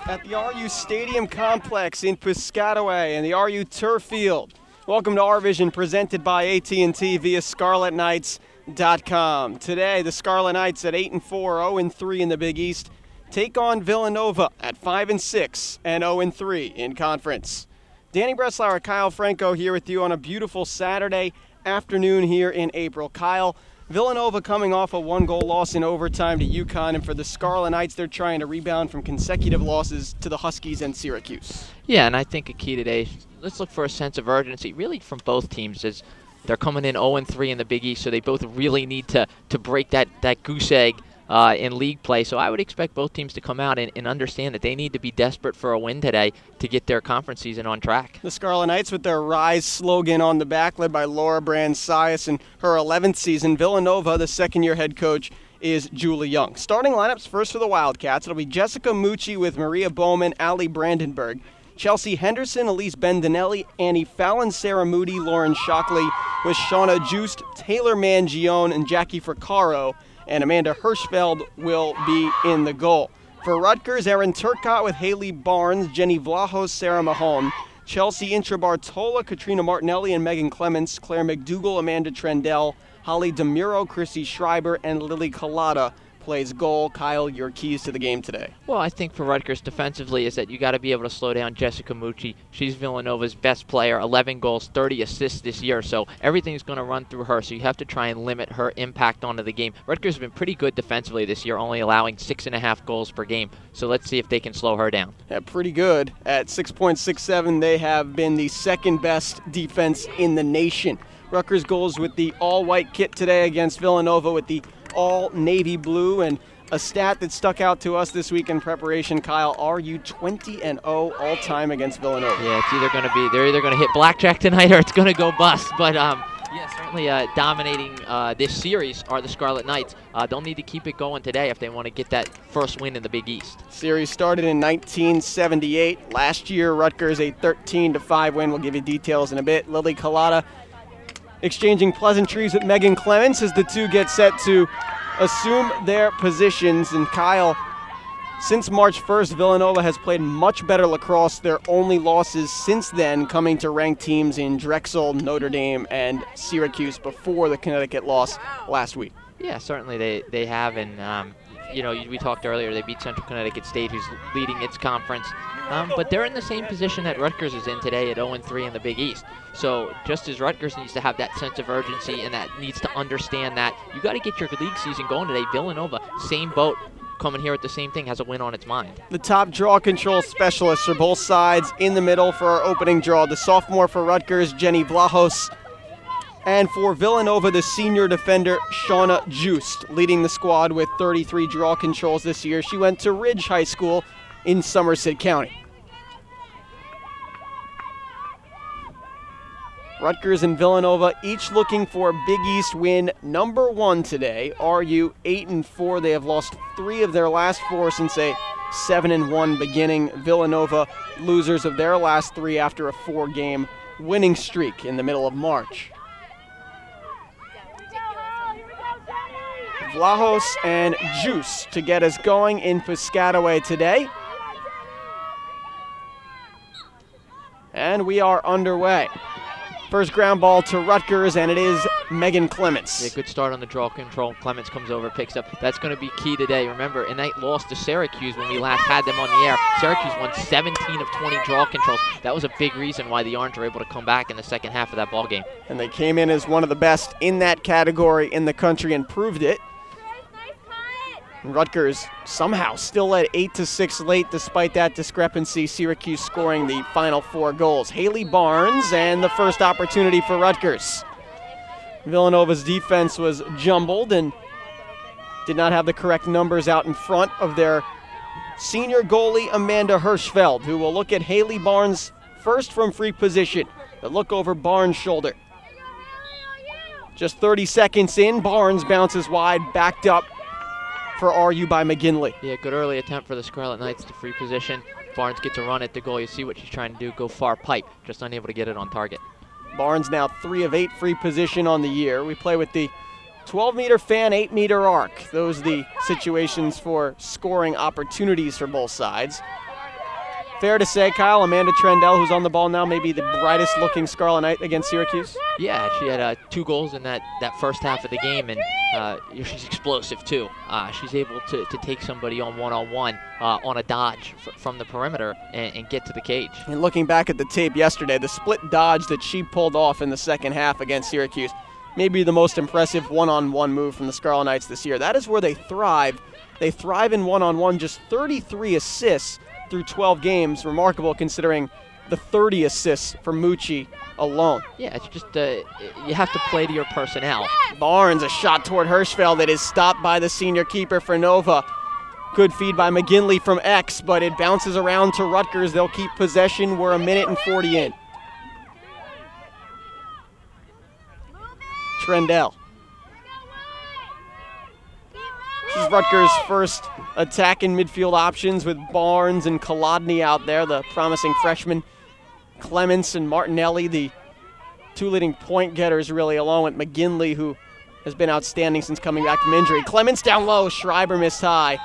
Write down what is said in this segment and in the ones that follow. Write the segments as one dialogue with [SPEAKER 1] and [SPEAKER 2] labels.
[SPEAKER 1] at the RU Stadium Complex in Piscataway and the RU Turf Field. Welcome to RVision, presented by AT&T via ScarletKnights.com. Today, the Scarlet Knights at 8-4, 0-3 in the Big East, take on Villanova at 5-6 and 0-3 in conference. Danny Breslauer, Kyle Franco here with you on a beautiful Saturday afternoon here in April. Kyle, Villanova coming off a one-goal loss in overtime to UConn, and for the Scarlet Knights, they're trying to rebound from consecutive losses to the Huskies and Syracuse.
[SPEAKER 2] Yeah, and I think a key today, let's look for a sense of urgency, really from both teams, as they're coming in 0-3 in the Big East, so they both really need to break that goose egg in league play. So I would expect both teams to come out and understand that they need to be desperate for a win today to get their conference season on track.
[SPEAKER 1] The Scarlet Knights with their Rise slogan on the back, led by Laura Brand-Sias in her 11th season. Villanova, the second-year head coach, is Julie Young. Starting lineups first for the Wildcats. It'll be Jessica Mucci with Maria Bowman, Allie Brandenburg, Chelsea Henderson, Elise Bendinelli, Annie Fallon, Sarah Moody, Lauren Shockley with Shauna Joost, Taylor Mangione, and Jackie Fricaro, and Amanda Hirschfeld will be in the goal. For Rutgers, Erin Turcott with Haley Barnes, Jenny Vlahos, Sarah Mahone, Chelsea Intrabartola, Katrina Martinelli, and Megan Clements, Claire McDougall, Amanda Trendell, Holly DeMuro, Chrissy Schreiber, and Lily Collada plays goal. Kyle, your keys to the game today.
[SPEAKER 2] Well, I think for Rutgers defensively is that you got to be able to slow down Jessica Mucci. She's Villanova's best player, 11 goals, 30 assists this year, so everything's going to run through her, so you have to try and limit her impact onto the game. Rutgers has been pretty good defensively this year, only allowing 6.5 goals per game, so let's see if they can slow her down.
[SPEAKER 1] Yeah, pretty good. At 6.67, they have been the second best defense in the nation. Rutgers goes with the all-white kit today against Villanova with the all navy blue, and a stat that stuck out to us this week in preparation, Kyle, RU 20-0 all time against Villanova.
[SPEAKER 2] Yeah, it's either going to be, they're either going to hit blackjack tonight or it's going to go bust, but yeah, certainly dominating this series are the Scarlet Knights. They'll need to keep it going today if they want to get that first win in the Big East.
[SPEAKER 1] Series started in 1978. Last year, Rutgers a 13-5 win. We'll give you details in a bit. Lily Collada exchanging pleasantries with Megan Clements as the two get set to assume their positions. And Kyle, since March 1st, Villanova has played much better lacrosse. Their only losses since then coming to ranked teams in Drexel, Notre Dame, and Syracuse before the Connecticut loss last week.
[SPEAKER 2] Yeah, certainly they have, and we talked earlier, they beat Central Connecticut State, who's leading its conference. But they're in the same position that Rutgers is in today at 0-3 in the Big East. So just as Rutgers needs to have that sense of urgency and that needs to understand that you got to get your league season going today, Villanova, same boat, coming here at the same thing, has a win on its mind.
[SPEAKER 1] The top draw control specialists for both sides in the middle for our opening draw. The sophomore for Rutgers, Jenny Vlahos. And for Villanova, the senior defender, Shauna Joost, leading the squad with 33 draw controls this year. She went to Ridge High School in Somerset County. Rutgers and Villanova each looking for a Big East win number 1 today. RU 8-4. They have lost 3 of their last 4 since a 7-1 beginning. Villanova losers of their last 3 after a 4-game winning streak in the middle of March. Vlahos and Juice to get us going in Piscataway today. And we are underway. First ground ball to Rutgers, and it is Megan Clements.
[SPEAKER 2] Yeah, good start on the draw control. Clements comes over, picks up. That's going to be key today. Remember, in that loss to Syracuse when we last had them on the air, Syracuse won 17 of 20 draw controls. That was a big reason why the Orange were able to come back in the second half of that ball game.
[SPEAKER 1] And they came in as one of the best in that category in the country and proved it. Rutgers somehow still led 8-6 late despite that discrepancy. Syracuse scoring the final 4 goals. Haley Barnes and the first opportunity for Rutgers. Villanova's defense was jumbled and did not have the correct numbers out in front of their senior goalie Amanda Hirschfeld, who will look at Haley Barnes first from free position. The look over Barnes' shoulder. Just 30 seconds in, Barnes bounces wide, backed up for RU by McGinley.
[SPEAKER 2] Yeah, good early attempt for the Scarlet Knights to free position. Barnes gets a run at the goal. You see what she's trying to do, go far pipe, just unable to get it on target.
[SPEAKER 1] Barnes now 3 of 8 free position on the year. We play with the 12-meter fan, 8-meter arc. Those are the situations for scoring opportunities for both sides. Fair to say, Kyle, Amanda Trendell, who's on the ball now, maybe the brightest looking Scarlet Knight against Syracuse?
[SPEAKER 2] Yeah, she had 2 goals in that first half of the game, and she's explosive too. She's able to take somebody on one-on-one on a dodge from the perimeter and get to the cage.
[SPEAKER 1] And looking back at the tape yesterday, the split dodge that she pulled off in the second half against Syracuse, maybe the most impressive one-on-one move from the Scarlet Knights this year. That is where they thrive. They thrive in one-on-one, just 33 assists through 12 games. Remarkable considering the 30 assists for Mucci alone.
[SPEAKER 2] Yeah, it's just you have to play to your personnel.
[SPEAKER 1] Barnes, a shot toward Hirschfeld that is stopped by the senior keeper for Nova. Good feed by McGinley from X, but it bounces around to Rutgers. They'll keep possession. We're 1:40 in. Trendell. This is Rutgers' first attack in midfield options with Barnes and Kolodny out there, the promising freshmen. Clements and Martinelli, the 2 leading point getters, really, along with McGinley, who has been outstanding since coming back from injury. Clements down low, Schreiber missed high.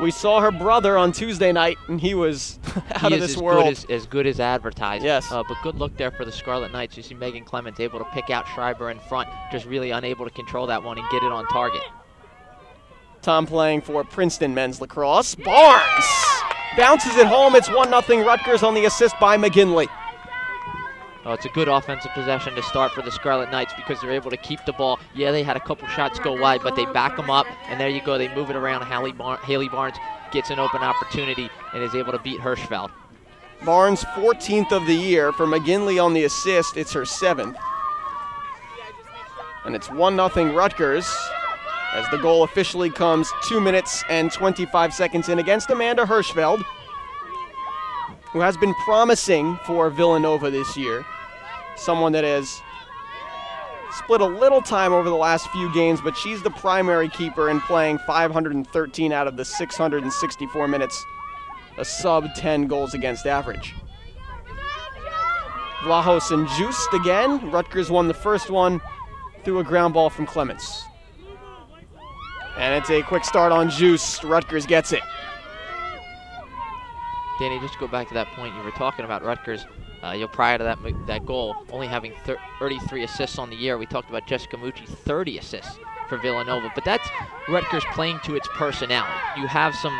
[SPEAKER 1] We saw her brother on Tuesday night, and he was out of this world.
[SPEAKER 2] As good as advertised.
[SPEAKER 1] Yes.
[SPEAKER 2] But good look there for the Scarlet Knights. You see Megan Clements able to pick out Schreiber in front, just really unable to control that one and get it on target.
[SPEAKER 1] Tom playing for Princeton men's lacrosse. Barnes bounces it home. It's 1-0 Rutgers on the assist by McGinley.
[SPEAKER 2] Oh, it's a good offensive possession to start for the Scarlet Knights because they're able to keep the ball. Yeah, they had a couple shots go wide, but they back them up, and there you go. They move it around. Haley Barnes gets an open opportunity and is able to beat Hirschfeld.
[SPEAKER 1] Barnes, 14th of the year. For McGinley on the assist, it's her 7th. And it's 1-0 Rutgers as the goal officially comes 2 minutes and 25 seconds in against Amanda Hirschfeld, who has been promising for Villanova this year. Someone that has split a little time over the last few games, but she's the primary keeper and playing 513 out of the 664 minutes, a sub-10 goals against average. Vlahos and Just again. Rutgers won the first one through a ground ball from Clements. And it's a quick start on Just. Rutgers gets it.
[SPEAKER 2] Danny, just to go back to that point you were talking about Rutgers, prior to that goal, only having 33 assists on the year. We talked about Jessica Mucci, 30 assists for Villanova, but that's Rutgers playing to its personnel. You have some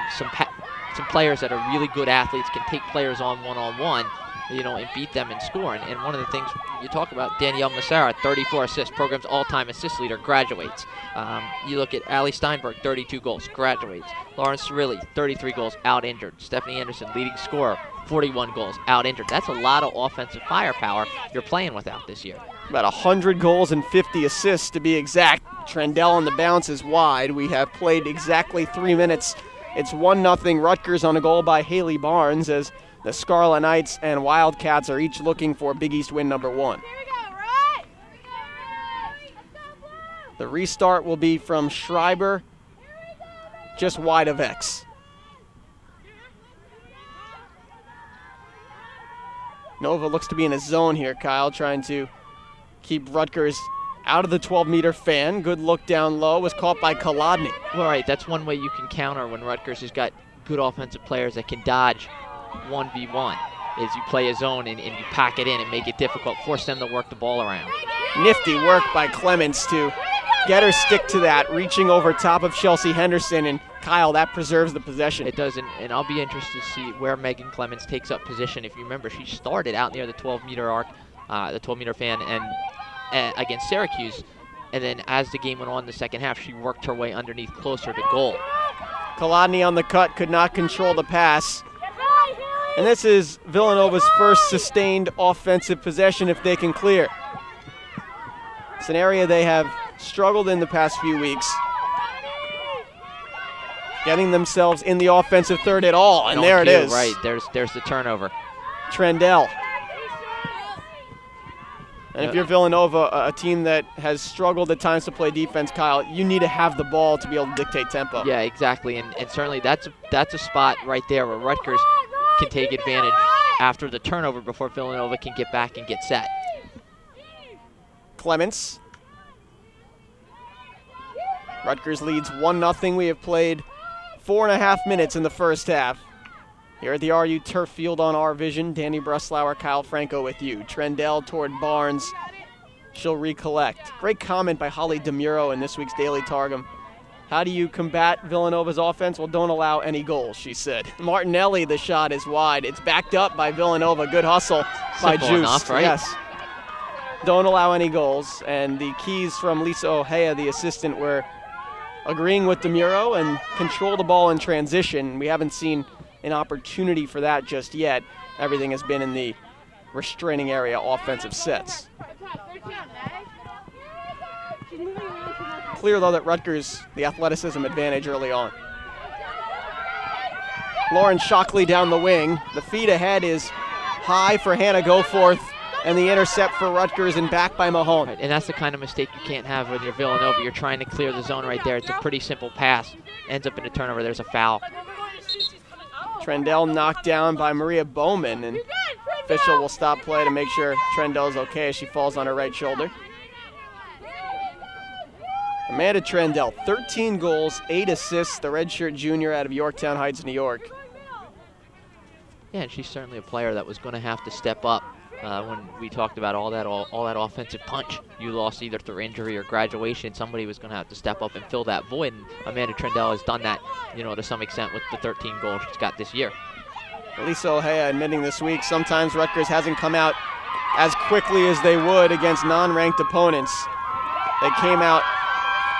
[SPEAKER 2] players that are really good athletes, can take players on one-on-one, and beat them and score. And one of the things you talk about, Danielle Massara, 34 assists, program's all-time assist leader, graduates. You look at Allie Steinberg, 32 goals, graduates. Lauren Cirilli, 33 goals, out injured. Stephanie Anderson, leading scorer, 41 goals, out injured. That's a lot of offensive firepower you're playing without this year.
[SPEAKER 1] About 100 goals and 50 assists to be exact. Trendell on the bounce is wide. We have played exactly 3 minutes. It's 1-0 Rutgers on a goal by Haley Barnes as the Scarlet Knights and Wildcats are each looking for Big East win number 1. The restart will be from Schreiber, just wide of X. Nova looks to be in a zone here, Kyle, trying to keep Rutgers out of the 12-meter fan. Good look down low, was caught by Kolodny.
[SPEAKER 2] Well, right, that's one way you can counter when Rutgers has got good offensive players that can dodge 1v1, is you play a zone and you pack it in and make it difficult, force them to work the ball around.
[SPEAKER 1] Nifty work by Clements to get her stick to that, reaching over top of Chelsea Henderson, and Kyle, that preserves the possession.
[SPEAKER 2] It does, and I'll be interested to see where Megan Clements takes up position. If you remember, she started out near the 12-meter arc, the 12-meter fan, and against Syracuse, and then as the game went on in the second half, she worked her way underneath closer to goal.
[SPEAKER 1] Kolodny on the cut, could not control the pass. And this is Villanova's first sustained offensive possession if they can clear. It's an area they have struggled in the past few weeks, getting themselves in the offensive third at all, and there it is.
[SPEAKER 2] Right, there's the turnover.
[SPEAKER 1] Trendell. And if you're Villanova, a team that has struggled at times to play defense, Kyle, you need to have the ball to be able to dictate tempo.
[SPEAKER 2] Yeah, exactly, and certainly that's a spot right there where Rutgers can take advantage after the turnover before Villanova can get back and get set.
[SPEAKER 1] Clements. Rutgers leads 1-0. We have played 4.5 minutes in the first half. Here at the RU Turf Field on RVision, Danny Breslauer, Kyle Franco with you. Trendell toward Barnes. She'll recollect. Great comment by Holly DeMuro in this week's Daily Targum. How do you combat Villanova's offense? Well, don't allow any goals, she said. Martinelli, the shot is wide. It's backed up by Villanova. Good hustle by Juice.
[SPEAKER 2] Enough, right?
[SPEAKER 1] Yes. Don't allow any goals. And the keys from Lisa Ohea, the assistant, were agreeing with DeMuro and control the ball in transition. We haven't seen an opportunity for that just yet. Everything has been in the restraining area offensive sets. Clear, though, that Rutgers, the athleticism advantage early on. Lauren Shockley down the wing. The feed ahead is high for Hannah Goforth, and the intercept for Rutgers and back by Mahone.
[SPEAKER 2] Right, and that's the kind of mistake you can't have when you're Villanova. You're trying to clear the zone right there. It's a pretty simple pass. Ends up in a turnover. There's a foul.
[SPEAKER 1] Trendell knocked down by Maria Bowman, and official will stop play to make sure Trendell's okay as she falls on her right shoulder. Amanda Trendell, 13 goals, 8 assists, the redshirt junior out of Yorktown Heights, New York.
[SPEAKER 2] Yeah, and she's certainly a player that was going to have to step up when we talked about all that offensive punch you lost either through injury or graduation. Somebody was going to have to step up and fill that void, and Amanda Trendell has done that, to some extent with the 13 goals she's got this year.
[SPEAKER 1] Lisa Ohea admitting this week sometimes Rutgers hasn't come out as quickly as they would against non-ranked opponents. They came out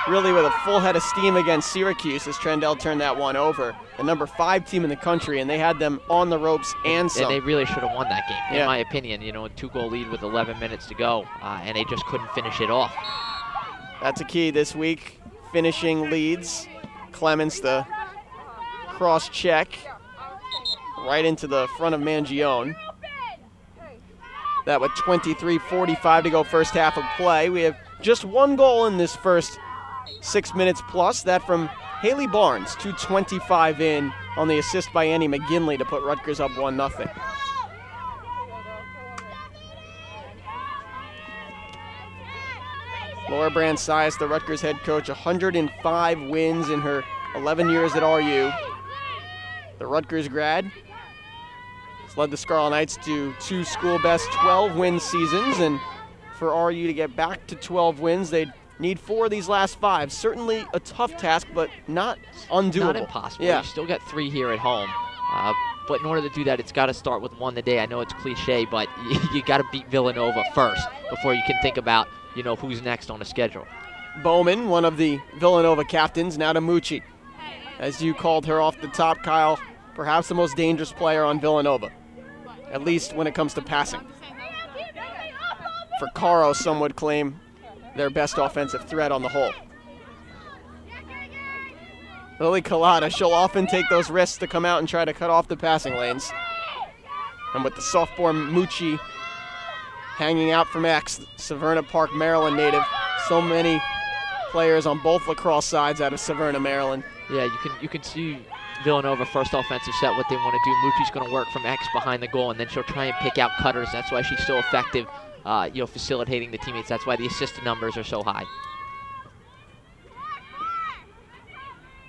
[SPEAKER 1] really with a full head of steam against Syracuse as Trendell turned that one over. The number 5 team in the country, and they had them on the ropes and some.
[SPEAKER 2] And they really should have won that game, in my opinion. A 2-goal lead with 11 minutes to go, and they just couldn't finish it off.
[SPEAKER 1] That's a key this week, finishing leads. Clements, the cross check right into the front of Mangione. That with 23:45 to go first half of play. We have just 1 goal in this first 6 minutes plus, that from Haley Barnes, 2:25 in on the assist by Annie McGinley to put Rutgers up 1-0. Laura Brand-Sias, the Rutgers head coach, 105 wins in her 11 years at RU. The Rutgers grad has led the Scarlet Knights to 2 school-best 12-win seasons, and for RU to get back to 12 wins, they'd need 4 of these last 5. Certainly a tough task, but not undoable.
[SPEAKER 2] Not impossible.
[SPEAKER 1] Yeah.
[SPEAKER 2] You still got 3 here at home. But in order to do that, it's got to start with 1 today. I know it's cliche, but you got to beat Villanova first before you can think about, who's next on the schedule.
[SPEAKER 1] Bowman, one of the Villanova captains, now to Mucci. As you called her off the top, Kyle, perhaps the most dangerous player on Villanova, at least when it comes to passing. For Caro, some would claim their best offensive threat on the whole. Lily Collada, she'll often take those risks to come out and try to cut off the passing lanes. And with the sophomore Mucci hanging out from X, Severna Park, Maryland native, so many players on both lacrosse sides out of Severna, Maryland.
[SPEAKER 2] Yeah, you can see Villanova first offensive set, what they want to do. Mucci's going to work from X behind the goal, and then she'll try and pick out cutters. That's why she's so effective, facilitating the teammates. That's why the assist numbers are so high.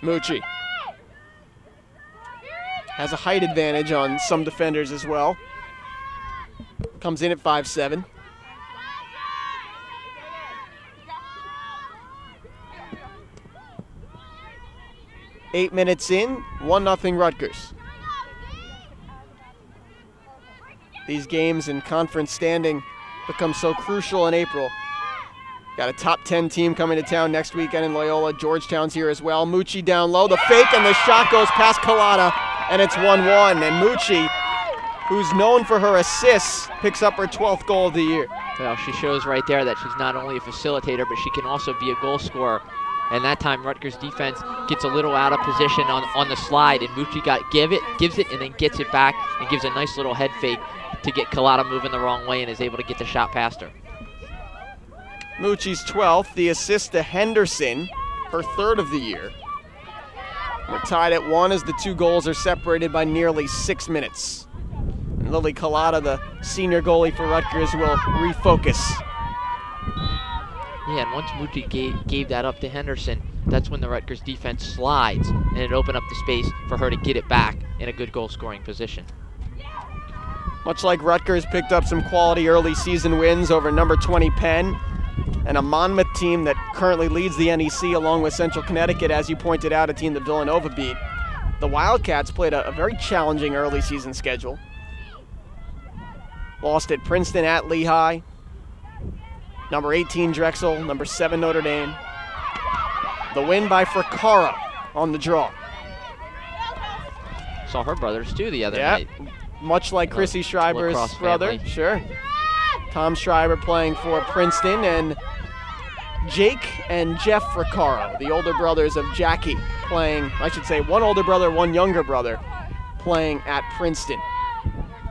[SPEAKER 1] Mucci has a height advantage on some defenders as well. Comes in at 5'7". Eight minutes in, 1-0 Rutgers. These games in conference standing become so crucial in April. Got a top 10 team coming to town next weekend in Loyola. Georgetown's here as well. Mucci down low, the fake, and the shot goes past Collada, and it's 1-1. And Mucci, who's known for her assists, picks up her 12th goal of the year.
[SPEAKER 2] Well, she shows right there that she's not only a facilitator, but she can also be a goal scorer. And that time, Rutgers defense gets a little out of position on the slide, and Mucci gives it, and then gets it back and gives a nice little head fake to get Collada moving the wrong way and is able to get the shot past her.
[SPEAKER 1] Mucci's 12th, the assist to Henderson, her 3rd of the year. We're tied at 1 as the 2 goals are separated by nearly 6 minutes. And Lily Collada, the senior goalie for Rutgers, will refocus.
[SPEAKER 2] Yeah, and once Mucci gave that up to Henderson, that's when the Rutgers defense slides, and it opened up the space for her to get it back in a good goal-scoring position.
[SPEAKER 1] Much like Rutgers picked up some quality early season wins over number 20 Penn and a Monmouth team that currently leads the NEC along with Central Connecticut, as you pointed out, a team that Villanova beat. The Wildcats played a very challenging early season schedule. Lost at Princeton, at Lehigh, number 18 Drexel, number 7 Notre Dame. The win by Fracaro on the draw.
[SPEAKER 2] Saw her brothers too the other night.
[SPEAKER 1] Much like Chrissy Schreiber's
[SPEAKER 2] Lacrosse
[SPEAKER 1] brother.
[SPEAKER 2] family.
[SPEAKER 1] Sure. Tom Schreiber playing for Princeton, and Jake and Jeff Fracaro, the older brothers of Jackie, playing, I should say, one older brother, one younger brother, playing at Princeton.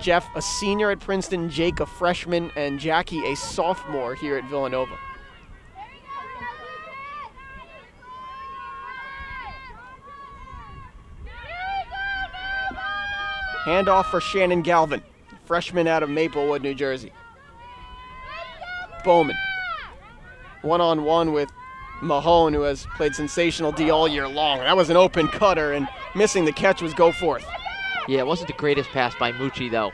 [SPEAKER 1] Jeff, a senior at Princeton, Jake, a freshman, and Jackie, a sophomore here at Villanova. Handoff for Shannon Galvin, freshman out of Maplewood, New Jersey. Bowman, one-on-one with Mahone, who has played sensational D all year long. That was an open cutter, and missing the catch was Goforth.
[SPEAKER 2] Yeah, it wasn't the greatest pass by Mucci, though.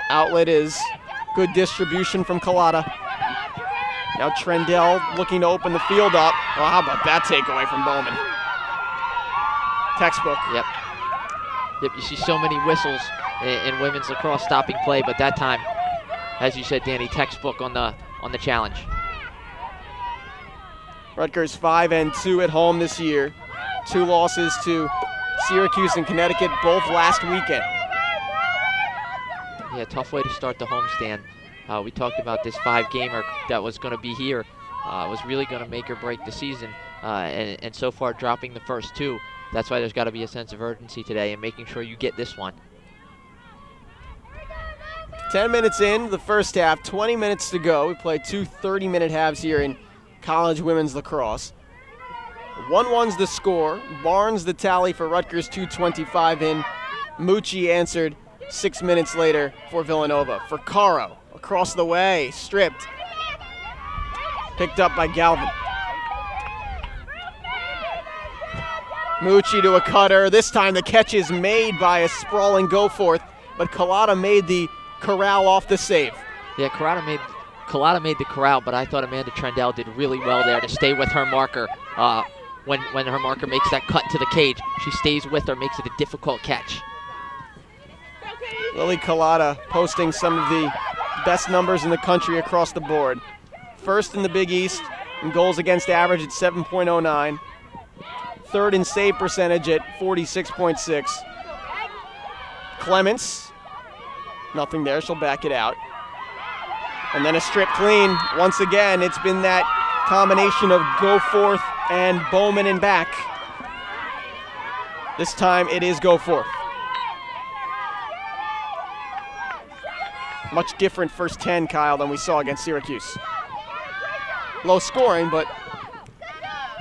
[SPEAKER 1] Outlet is good distribution from Collada. Now Trendell looking to open the field up. Oh, how about that takeaway from Bowman? Textbook.
[SPEAKER 2] Yep, you see so many whistles in women's lacrosse stopping play, but that time, as you said, Danny, textbook on the challenge.
[SPEAKER 1] Rutgers 5-2 at home this year. 2 losses to Syracuse and Connecticut, both last weekend.
[SPEAKER 2] Yeah, tough way to start the homestand. We talked about this 5-gamer that was going to be here. Was really going to make or break the season, and so far dropping the first 2. That's why there's got to be a sense of urgency today and making sure you get this one.
[SPEAKER 1] 10 minutes in the first half, 20 minutes to go. We play 2 30-minute halves here in college women's lacrosse. 1-1's the score. Barnes the tally for Rutgers, 2:25 in. Mucci answered 6 minutes later for Villanova. For Caro, across the way, stripped. Picked up by Galvin. Mucci to a cutter. This time the catch is made by a sprawling Goforth, but Collada made the corral off the save.
[SPEAKER 2] Yeah, Collada made the corral, but I thought Amanda Trendell did really well there to stay with her marker. When her marker makes that cut to the cage, she stays with her, makes it a difficult catch.
[SPEAKER 1] Lily Collada posting some of the best numbers in the country across the board. First in the Big East in goals against average at 7.09. Third in save percentage at 46.6. Clements, nothing there, she'll back it out. And then a strip clean. Once again, it's been that combination of Goforth and Bowman and back. This time it is Goforth. Much different first 10, Kyle, than we saw against Syracuse. Low scoring, but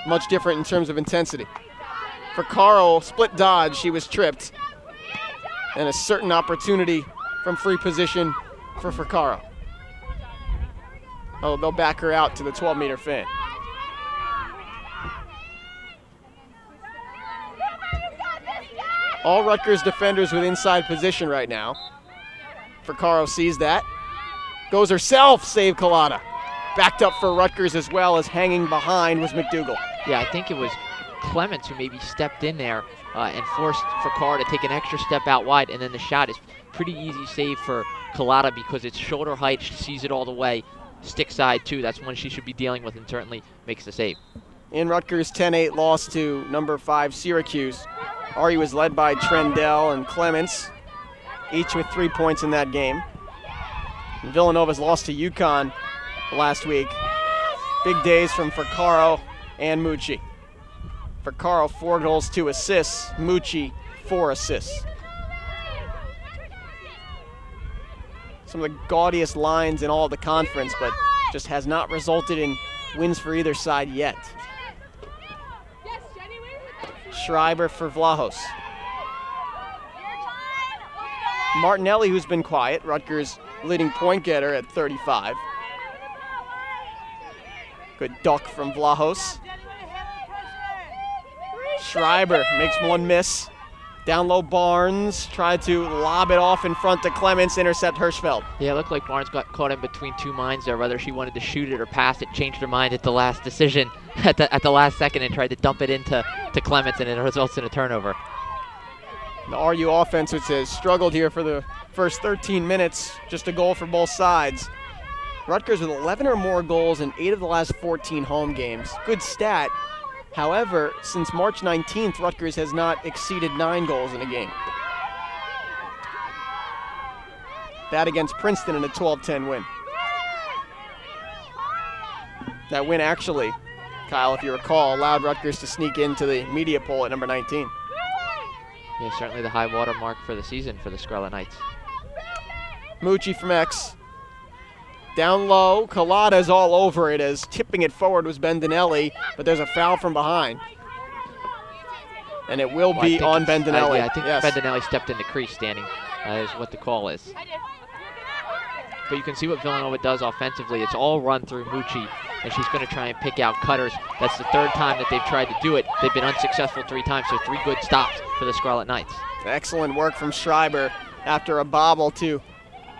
[SPEAKER 1] much different in terms of intensity. For Caro, split dodge, she was tripped. And a certain opportunity from free position for Fracaro. Oh, they'll back her out to the 12-meter fin. All Rutgers defenders with inside position right now. Fracaro sees that. Goes herself, save Collada. Backed up for Rutgers as well as hanging behind was McDougal.
[SPEAKER 2] Yeah, I think it was Clements who maybe stepped in there and forced Fracaro to take an extra step out wide, and then the shot is pretty easy save for Collada because it's shoulder height, she sees it all the way. Stick side too, that's one she should be dealing with and certainly makes the save.
[SPEAKER 1] In Rutgers' 10-8 loss to number 5 Syracuse, Ari was led by Trendell and Clements, each with 3 points in that game. And Villanova's lost to UConn last week. Big days from Fracaro and Mucci. Fracaro 4 goals, 2 assists. Mucci 4 assists. Some of the gaudiest lines in all of the conference, but just has not resulted in wins for either side yet. Schreiber for Vlahos. Martinelli, who's been quiet, Rutgers leading point getter at 35. Good duck from Vlahos. Schreiber makes one miss. Down low, Barnes tried to lob it off in front to Clements, intercept Hirschfeld.
[SPEAKER 2] Yeah, it looked like Barnes got caught in between two minds there, whether she wanted to shoot it or pass it, changed her mind at the last decision, at the last second, and tried to dump it into Clements, and it results in a turnover.
[SPEAKER 1] The RU offense, which has struggled here for the first 13 minutes, just a goal for both sides. Rutgers with 11 or more goals in 8 of the last 14 home games. Good stat. However, since March 19th, Rutgers has not exceeded 9 goals in a game. That against Princeton in a 12-10 win. That win actually, Kyle, if you recall, allowed Rutgers to sneak into the media poll at number 19.
[SPEAKER 2] Yeah, certainly the high water mark for the season for the Scarlet Knights.
[SPEAKER 1] Mucci from X. Down low, Collada's all over it as tipping it forward was Bendinelli, but there's a foul from behind. And it will be on Bendinelli.
[SPEAKER 2] I think Bendinelli stepped in the crease standing, is what the call is. But you can see what Villanova does offensively. It's all run through Mucci, and she's going to try and pick out cutters. That's the 3rd time that they've tried to do it. They've been unsuccessful 3 times, so 3 good stops for the Scarlet Knights.
[SPEAKER 1] Excellent work from Schreiber after a bobble to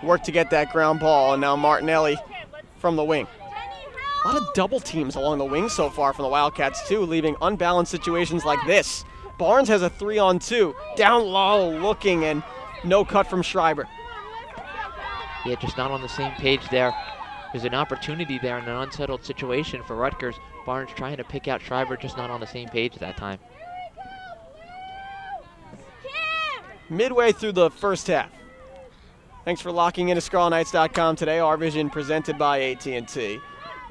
[SPEAKER 1] work to get that ground ball, and now Martinelli from the wing. A lot of double teams along the wing so far from the Wildcats too, leaving unbalanced situations like this. Barnes has a 3-on-2, down low looking, and no cut from Schreiber.
[SPEAKER 2] Yeah, just not on the same page there. There's an opportunity there in an unsettled situation for Rutgers. Barnes trying to pick out Schreiber, just not on the same page that time.
[SPEAKER 1] Midway through the first half. Thanks for locking into ScarletKnights.com today. RVision presented by AT&T.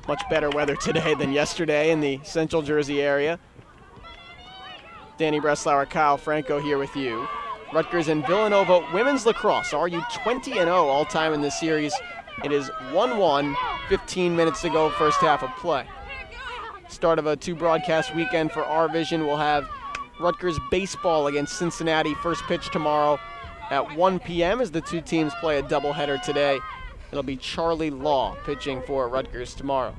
[SPEAKER 1] Much better weather today than yesterday in the Central Jersey area. Danny Breslauer, Kyle Franco here with you. Rutgers and Villanova women's lacrosse. RU 20-0 all-time in this series. It is 1-1, 15 minutes to go, first half of play. Start of a 2-broadcast weekend for RVision. We'll have Rutgers baseball against Cincinnati. First pitch tomorrow at 1 p.m. as the 2 teams play a doubleheader today. It'll be Charlie Law pitching for Rutgers tomorrow.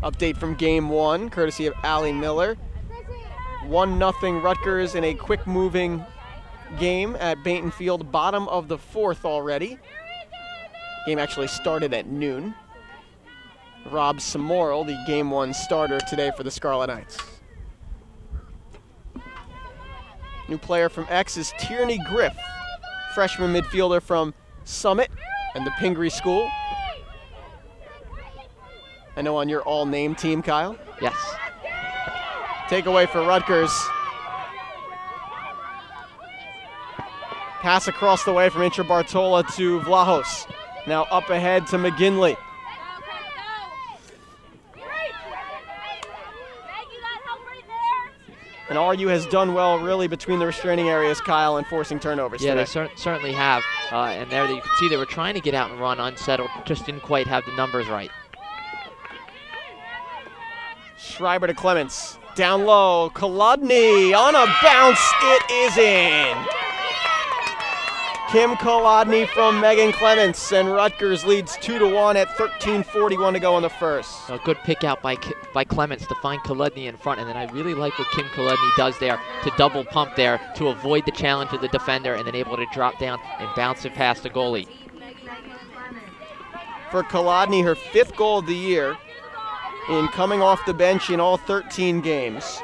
[SPEAKER 1] Update from game 1, courtesy of Allie Miller. 1-0 Rutgers in a quick-moving game at Bainton Field, bottom of the 4th already. Game actually started at noon. Rob Samorel, the game 1 starter today for the Scarlet Knights. New player from X is Tierney Griff, freshman midfielder from Summit and the Pingree School. I know on your all-name team, Kyle.
[SPEAKER 2] Yes.
[SPEAKER 1] Takeaway for Rutgers. Pass across the way from Intra Bartola to Vlahos. Now up ahead to McGinley. And RU has done well really between the restraining areas, Kyle, and forcing turnovers
[SPEAKER 2] Yeah,
[SPEAKER 1] today.
[SPEAKER 2] they certainly have. And there you can see they were trying to get out and run unsettled, just didn't quite have the numbers right.
[SPEAKER 1] Schreiber to Clements. Down low, Kolodny on a bounce, it is in. Kim Kolodny from Megan Clements, and Rutgers leads 2-1 at 13:41 to go in the first.
[SPEAKER 2] A good pick out by Clements to find Kolodny in front, and then I really like what Kim Kolodny does there to double pump there to avoid the challenge of the defender and then able to drop down and bounce it past the goalie.
[SPEAKER 1] For Kolodny, her 5th goal of the year in coming off the bench in all 13 games.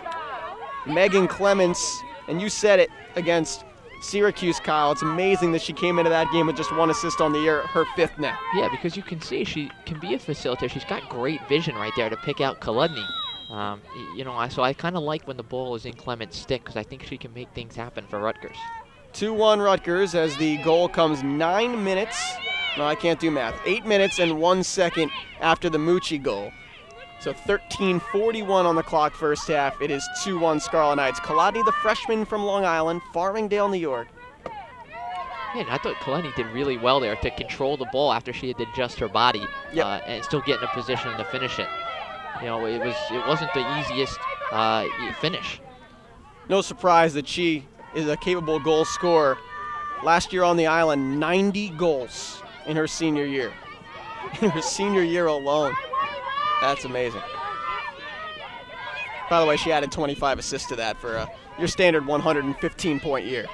[SPEAKER 1] Megan Clements, and you said it against Syracuse, Kyle, it's amazing that she came into that game with just 1 assist on the year, her 5th now.
[SPEAKER 2] Yeah, because you can see she can be a facilitator. She's got great vision right there to pick out Kolodny. So I kind of like when the ball is in Clements' stick because I think she can make things happen for Rutgers. 2-1
[SPEAKER 1] Rutgers as the goal comes 9 minutes. No, I can't do math. 8 minutes and 1 second after the Mucci goal. So 13:41 on the clock first half. It is 2-1 Scarlet Knights. Kolodny, the freshman from Long Island, Farmingdale, New York.
[SPEAKER 2] Yeah, and I thought Kolodny did really well there to control the ball after she had to adjust her body and still get in a position to finish it. You know, it wasn't the easiest finish.
[SPEAKER 1] No surprise that she is a capable goal scorer. Last year on the island, 90 goals in her senior year. In her senior year alone. That's amazing. By the way, she added 25 assists to that for your standard 115-point year.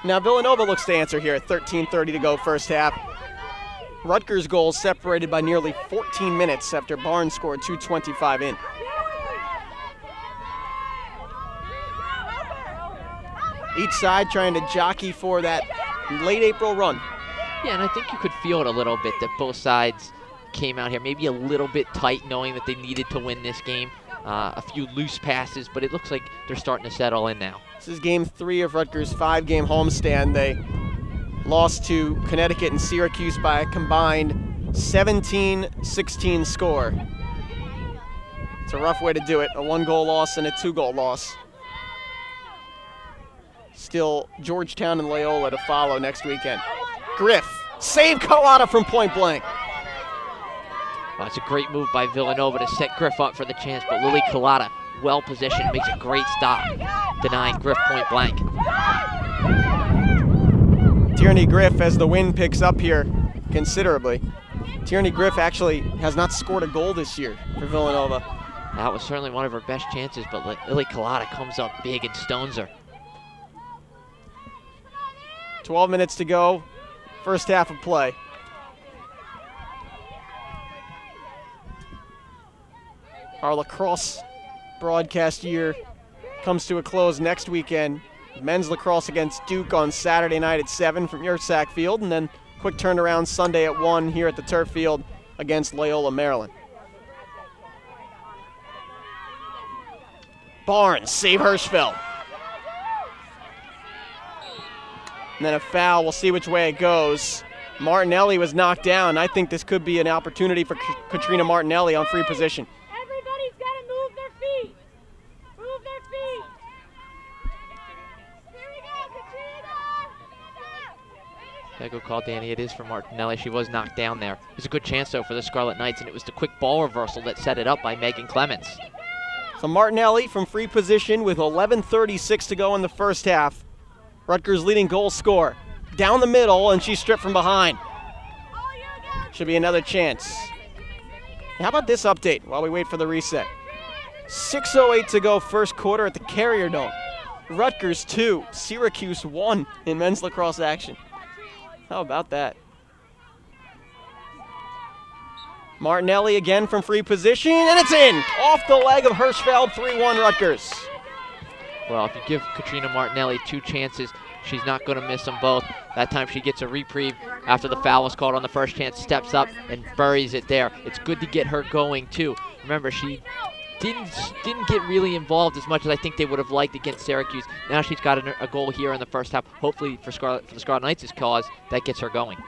[SPEAKER 1] Now Villanova looks to answer here at 13:30 to go first half. Rutgers goals separated by nearly 14 minutes after Barnes scored 2:25 in. Each side trying to jockey for that late April run.
[SPEAKER 2] Yeah, and I think you could feel it a little bit that both sides came out here maybe a little bit tight, knowing that they needed to win this game. A few loose passes, but it looks like they're starting to settle in now.
[SPEAKER 1] This is game 3 of Rutgers' 5-game homestand. They lost to Connecticut and Syracuse by a combined 17-16 score. It's a rough way to do it, a 1-goal loss and a 2-goal loss. Still Georgetown and Loyola to follow next weekend. Griff, save Collada from point blank.
[SPEAKER 2] Well, it's a great move by Villanova to set Griff up for the chance, but Lily Collada, well positioned, makes a great stop, denying Griff point blank.
[SPEAKER 1] Tierney Griff, as the wind picks up here considerably. Tierney Griff actually has not scored a goal this year for Villanova.
[SPEAKER 2] That was certainly one of her best chances, but Lily Collada comes up big and stones her.
[SPEAKER 1] 12 minutes to go, first half of play. Our lacrosse broadcast year comes to a close next weekend. Men's lacrosse against Duke on Saturday night at 7 from Yurtsack Field, and then quick turnaround Sunday at 1 here at the Turf Field against Loyola, Maryland. Barnes, save Hirschfeld. And then a foul, we'll see which way it goes. Martinelli was knocked down. I think this could be an opportunity for Katrina Martinelli on free position.
[SPEAKER 3] Everybody's got to move their feet. Move their feet. Here we go, Katrina.
[SPEAKER 2] Yeah, good call, Danny. It is for Martinelli. She was knocked down there. It was a good chance, though, for the Scarlet Knights, and it was the quick ball reversal that set it up by Megan Clements.
[SPEAKER 1] So Martinelli from free position with 11:36 to go in the first half. Rutgers' leading goal scorer. Down the middle, and she's stripped from behind. Should be another chance. How about this update while we wait for the reset? 6:08 to go first quarter at the Carrier Dome. Rutgers 2, Syracuse 1 in men's lacrosse action. How about that? Martinelli again from free position, and it's in! Off the leg of Hirschfeld, 3-1 Rutgers.
[SPEAKER 2] Well, if you give Katrina Martinelli 2 chances, she's not going to miss them both. That time she gets a reprieve after the foul was called on the first chance, steps up and buries it there. It's good to get her going, too. Remember, she didn't get really involved as much as I think they would have liked against Syracuse. Now she's got a goal here in the first half. Hopefully for the Scarlet Knights' cause, that gets her going.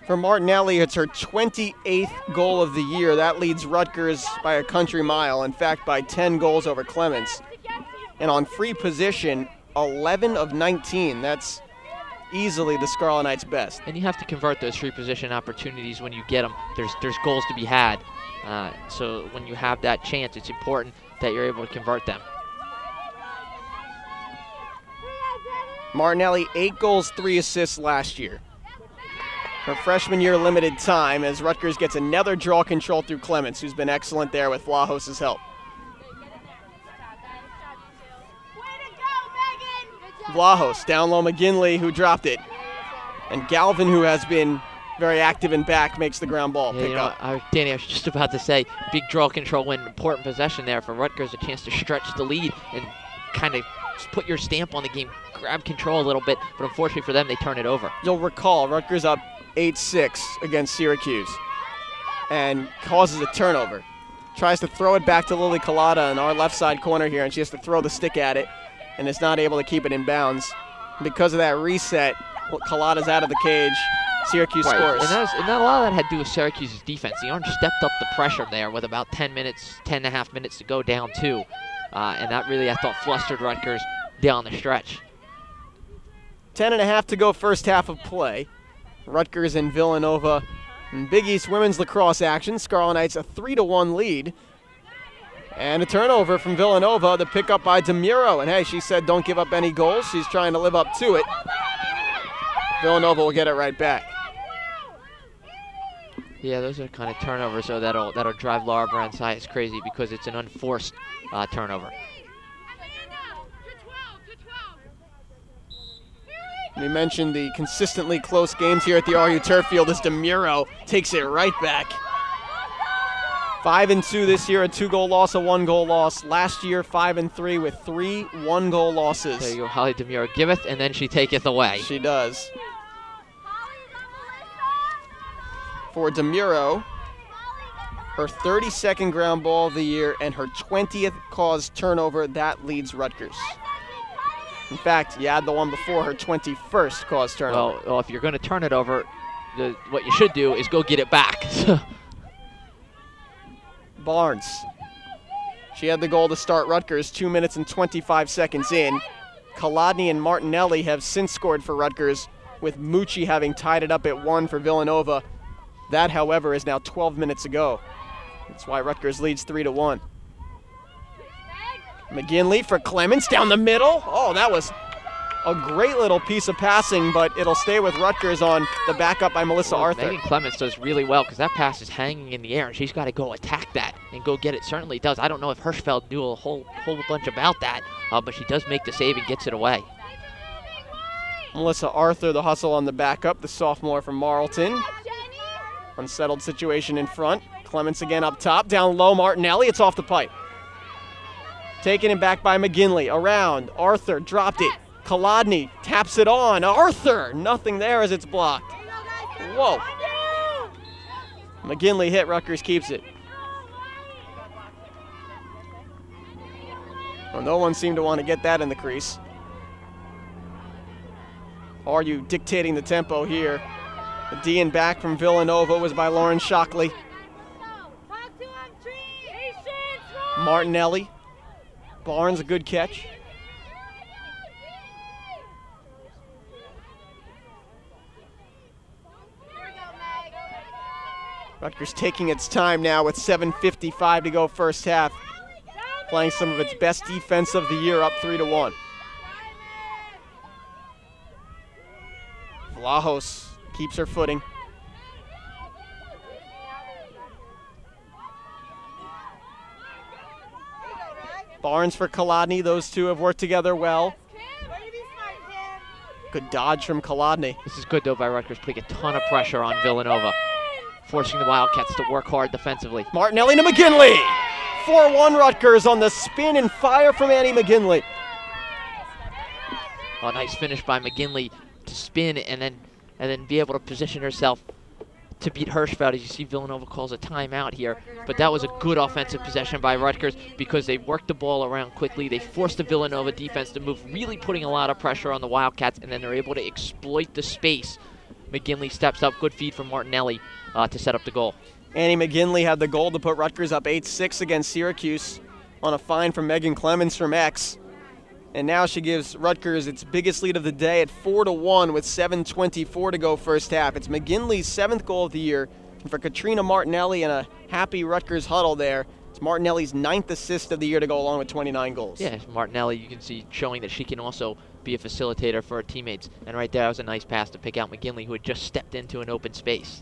[SPEAKER 1] For Martinelli, it's her 28th goal of the year. That leads Rutgers by a country mile. In fact, by 10 goals over Clements. And on free position, 11 of 19. That's easily the Scarlet Knights' best.
[SPEAKER 2] And you have to convert those free position opportunities when you get them. There's goals to be had. So when you have that chance, it's important that you're able to convert them.
[SPEAKER 1] Martinelli, 8 goals, 3 assists last year. Her freshman year limited time as Rutgers gets another draw control through Clements, who's been excellent there with Vlahos' help. Vlahos, down low McGinley, who dropped it. And Galvin, who has been very active in back, makes the ground ball pick up.
[SPEAKER 2] Danny, I was just about to say, big draw control win, important possession there for Rutgers, a chance to stretch the lead and kind of put your stamp on the game, grab control a little bit, but unfortunately for them, they turn it over.
[SPEAKER 1] You'll recall, Rutgers up 8-6 against Syracuse and causes a turnover. Tries to throw it back to Lily Collada in our left side corner here, and she has to throw the stick at it and is not able to keep it in bounds. Because of that reset, Collada's out of the cage. Syracuse scores.
[SPEAKER 2] And a lot of that had to do with Syracuse's defense. The Orange stepped up the pressure there with about 10 and a half minutes to go down 2. And that really, I thought, flustered Rutgers down the stretch.
[SPEAKER 1] 10 and a half to go first half of play. Rutgers and Villanova in Big East women's lacrosse action. Scarlet Knights a 3-1 lead. And a turnover from Villanova, the pickup by DeMuro. And hey, she said don't give up any goals. She's trying to live up to it. Villanova will get it right back.
[SPEAKER 2] Yeah, those are kind of turnovers, so that'll drive Laura Brand-Sias crazy because it's an unforced turnover.
[SPEAKER 1] We mentioned the consistently close games here at the RU Turf Field as DeMuro takes it right back. 5-2 this year, a 2-goal loss, a 1-goal loss. Last year, 5-3 with 3 1-goal losses.
[SPEAKER 2] There you go, Holly DeMuro giveth, and then she taketh away.
[SPEAKER 1] She does. For DeMuro, her 32nd ground ball of the year and her 20th caused turnover, that leads Rutgers. In fact, you add the one before, her 21st caused turnover.
[SPEAKER 2] Well, if you're going to turn it over, what you should do is go get it back.
[SPEAKER 1] Barnes. She had the goal to start Rutgers 2 minutes and 25 seconds in. Kolodny and Martinelli have since scored for Rutgers, with Mucci having tied it up at 1 for Villanova. That, however, is now 12 minutes ago. That's why Rutgers leads 3-1. McGinley for Clements down the middle. Oh, that was a great little piece of passing, but it'll stay with Rutgers on the backup by Melissa Arthur.
[SPEAKER 2] Megan Clements does really well because that pass is hanging in the air, and she's got to go attack that and go get it. Certainly does. I don't know if Hirschfeld knew a whole bunch about that, but she does make the save and gets it away.
[SPEAKER 1] Melissa Arthur, the hustle on the backup, the sophomore from Marlton. Unsettled situation in front. Clements again up top, down low, Martinelli, it's off the pipe. Taken it back by McGinley, around, Arthur dropped it. Kolodny taps it on, Arthur, nothing there as it's blocked. Whoa. McGinley hit, Rutgers keeps it. Well, no one seemed to want to get that in the crease. Are you dictating the tempo here? The D and back from Villanova was by Lauren Shockley. Martinelli. Barnes, a good catch. Rutgers taking its time now with 7:55 to go first half. Playing some of its best defense of the year, up 3-1. Vlahos keeps her footing. Barnes for Kolodny. Those two have worked together well. Good dodge from Kolodny.
[SPEAKER 2] This is good, though, by Rutgers, putting a ton of pressure on Villanova, forcing the Wildcats to work hard defensively.
[SPEAKER 1] Martinelli to McGinley. 4-1 Rutgers on the spin and fire from Annie McGinley.
[SPEAKER 2] A nice finish by McGinley to spin and then be able to position herself to beat Hirschfeld. As you see, Villanova calls a timeout here, but that was a good offensive possession by Rutgers because they worked the ball around quickly. They forced the Villanova defense to move, really putting a lot of pressure on the Wildcats, and then they're able to exploit the space. McGinley steps up, good feed from Martinelli to set up the goal.
[SPEAKER 1] Annie McGinley had the goal to put Rutgers up 8-6 against Syracuse on a fine from Megan Clemens from X. And now she gives Rutgers its biggest lead of the day at 4-1 with 7:24 to go first half. It's McGinley's 7th goal of the year. And for Katrina Martinelli and a happy Rutgers huddle there, it's Martinelli's 9th assist of the year to go along with 29 goals.
[SPEAKER 2] Yeah, Martinelli, you can see showing that she can also be a facilitator for her teammates. And right there was a nice pass to pick out McGinley, who had just stepped into an open space.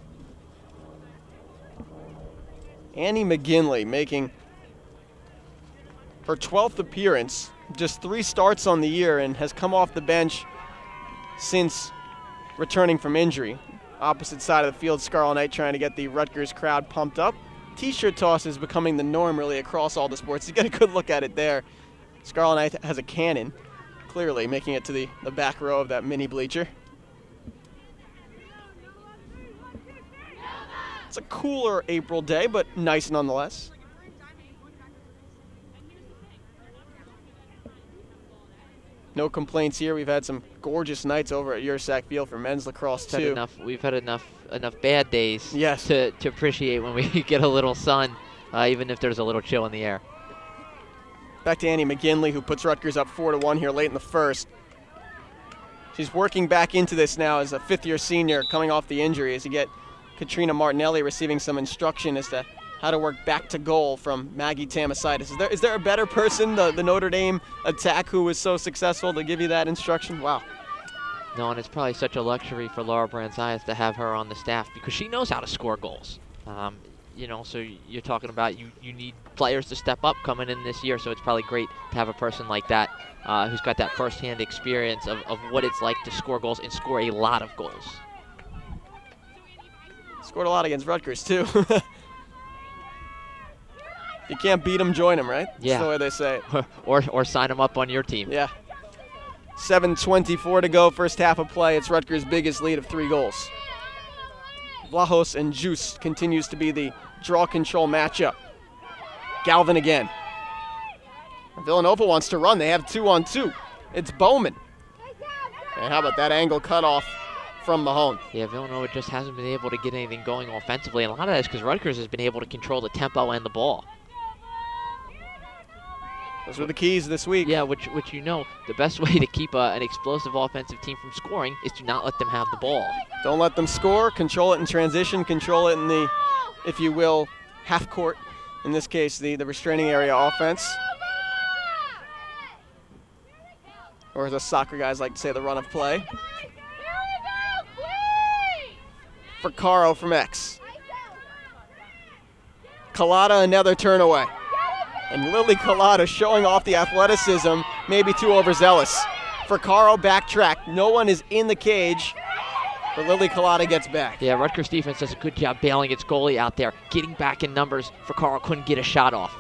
[SPEAKER 1] Annie McGinley making her 12th appearance. Just 3 starts on the year and has come off the bench since returning from injury. Opposite side of the field, Scarlet Knight trying to get the Rutgers crowd pumped up. T-shirt toss is becoming the norm really across all the sports. You get a good look at it there. Scarlet Knight has a cannon, clearly making it to the back row of that mini bleacher. It's a cooler April day, but nice nonetheless. No complaints here. We've had some gorgeous nights over at Ursack Field for men's lacrosse too.
[SPEAKER 2] We've had enough bad days,
[SPEAKER 1] yes,
[SPEAKER 2] to appreciate when we get a little sun, even if there's a little chill in the air.
[SPEAKER 1] Back to Annie McGinley, who puts Rutgers up 4-1 here late in the first. She's working back into this now as a 5th-year senior coming off the injury, as you get Katrina Martinelli receiving some instruction as to how to work back to goal from Maggie Tamasitis. Is there a better person, the Notre Dame attack, who was so successful to give you that instruction? Wow.
[SPEAKER 2] No, and it's probably such a luxury for Laura Branzais to have her on the staff because she knows how to score goals. You know, so you're talking about you need players to step up coming in this year, so it's probably great to have a person like that who's got that firsthand experience of what it's like to score goals and score a lot of goals.
[SPEAKER 1] Scored a lot against Rutgers, too. You can't beat them, join them, right?
[SPEAKER 2] Yeah.
[SPEAKER 1] That's the way they say it.
[SPEAKER 2] or sign them up on your team.
[SPEAKER 1] Yeah. 7:24 to go, first half of play. It's Rutgers' biggest lead of 3 goals. Vlahos and Juice continues to be the draw control matchup. Galvin again. Villanova wants to run. They have 2-on-2. It's Bowman. And how about that angle cutoff from Mahone?
[SPEAKER 2] Yeah, Villanova just hasn't been able to get anything going offensively, and a lot of that is because Rutgers has been able to control the tempo and the ball.
[SPEAKER 1] Those were the keys this week.
[SPEAKER 2] Yeah, which you know, the best way to keep an explosive offensive team from scoring is to not let them have the ball.
[SPEAKER 1] Don't let them score. Control it in transition. Control it in the, if you will, half court. In this case, the restraining area offense. Or as the soccer guys like to say, the run of play. For Caro from X. Collada, another turn away. And Lily Collada showing off the athleticism, maybe too overzealous. For Caro, backtrack. No one is in the cage, but Lily Collada gets back.
[SPEAKER 2] Yeah, Rutgers defense does a good job bailing its goalie out there, getting back in numbers. For Caro couldn't get a shot off.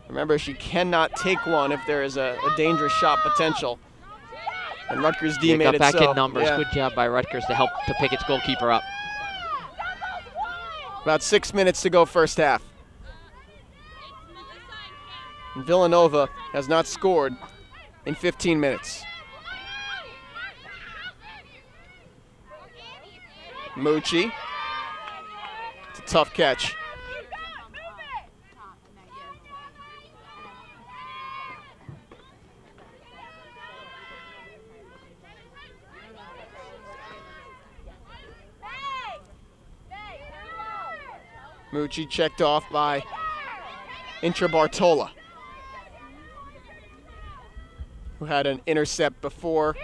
[SPEAKER 1] Remember, she cannot take one if there is a dangerous shot potential. And Rutgers D made it so.
[SPEAKER 2] Got back in numbers. Yeah. Good job by Rutgers to help to pick its goalkeeper up.
[SPEAKER 1] About 6 minutes to go first half. And Villanova has not scored in 15 minutes. Mucci. It's a tough catch. Mucci checked off by Intra Bartola, who had an intercept before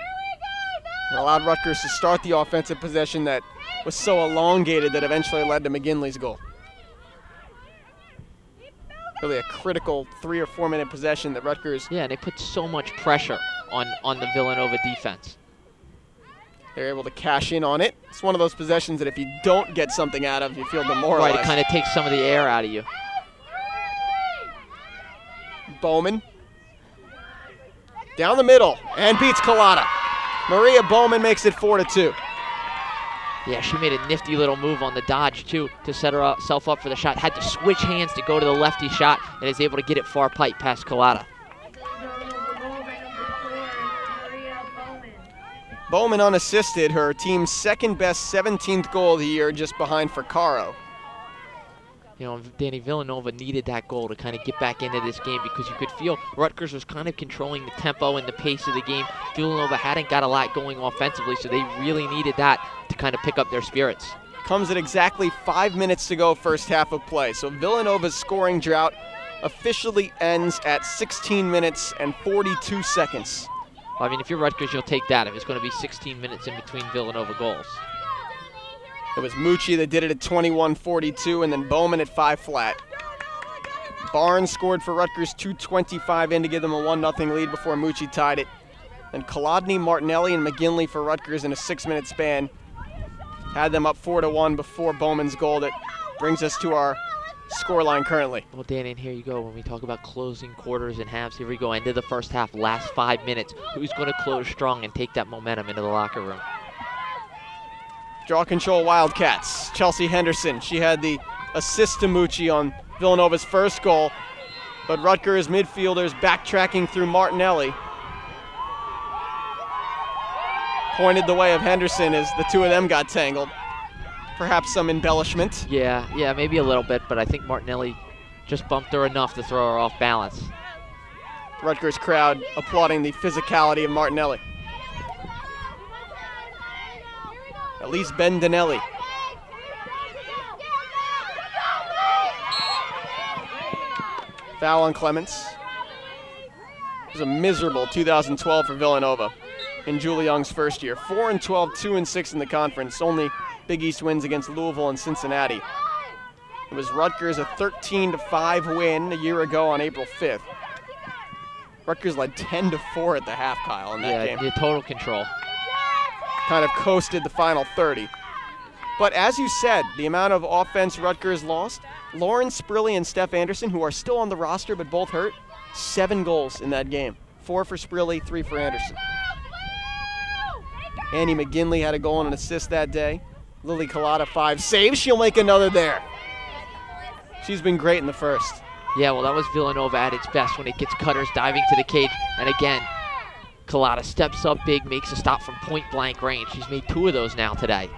[SPEAKER 1] and allowed Rutgers to start the offensive possession that was so elongated that eventually led to McGinley's goal. Really a critical 3 or 4 minute possession that Rutgers...
[SPEAKER 2] Yeah, and they put so much pressure on the Villanova defense.
[SPEAKER 1] They're able to cash in on it. It's one of those possessions that if you don't get something out of, you feel demoralized.
[SPEAKER 2] Right, it kind of takes some of the air out of you.
[SPEAKER 1] Bowman. Down the middle and beats Collada. Maria Bowman makes it 4-2.
[SPEAKER 2] Yeah, she made a nifty little move on the dodge, too, to set herself up for the shot. Had to switch hands to go to the lefty shot and is able to get it far pipe past Collada.
[SPEAKER 1] Bowman unassisted, her team's second best 17th goal of the year, just behind for Caro.
[SPEAKER 2] You know, Danny, Villanova needed that goal to kind of get back into this game because you could feel Rutgers was kind of controlling the tempo and the pace of the game. Villanova hadn't got a lot going offensively, so they really needed that to kind of pick up their spirits.
[SPEAKER 1] Comes at exactly 5 minutes to go first half of play. So Villanova's scoring drought officially ends at 16 minutes and 42 seconds.
[SPEAKER 2] Well, I mean, if you're Rutgers, you'll take that if it's going to be 16 minutes in between Villanova goals.
[SPEAKER 1] It was Mucci that did it at 21:42, and then Bowman at 5 flat. Barnes scored for Rutgers 2:25 in to give them a 1-0 lead before Mucci tied it. And Kolodny, Martinelli, and McGinley for Rutgers in a 6-minute span had them up 4-1 before Bowman's goal. That brings us to our scoreline currently.
[SPEAKER 2] Well, Dan, and here you go. When we talk about closing quarters and halves, here we go. End of the first half, last 5 minutes. Who's going to close strong and take that momentum into the locker room?
[SPEAKER 1] Draw control Wildcats. Chelsea Henderson, she had the assist to Mucci on Villanova's first goal, but Rutgers midfielders backtracking through Martinelli pointed the way of Henderson as the two of them got tangled. Perhaps some embellishment.
[SPEAKER 2] Yeah, maybe a little bit, but I think Martinelli just bumped her enough to throw her off balance.
[SPEAKER 1] Rutgers crowd applauding the physicality of Martinelli. Elise Bendinelli. Foul on Clements. It was a miserable 2012 for Villanova in Julie Young's first year. 4-12, 2-6 in the conference. Only Big East wins against Louisville and Cincinnati. It was Rutgers a 13-5 win a year ago on April 5th. Rutgers led 10-4 at the half, Kyle, in that game.
[SPEAKER 2] Yeah, total control.
[SPEAKER 1] Kind of coasted the final 30. But as you said, the amount of offense Rutgers lost, Lauren Sprilly and Steph Anderson, who are still on the roster but both hurt, 7 goals in that game. 4 for Sprilly, 3 for Anderson. Annie McGinley had a goal and an assist that day. Lily Collada, 5 saves. She'll make another there. She's been great in the first.
[SPEAKER 2] Yeah, well, that was Villanova at its best when it gets cutters diving to the cage. And again, Collada steps up big, makes a stop from point-blank range. She's made 2 of those now today.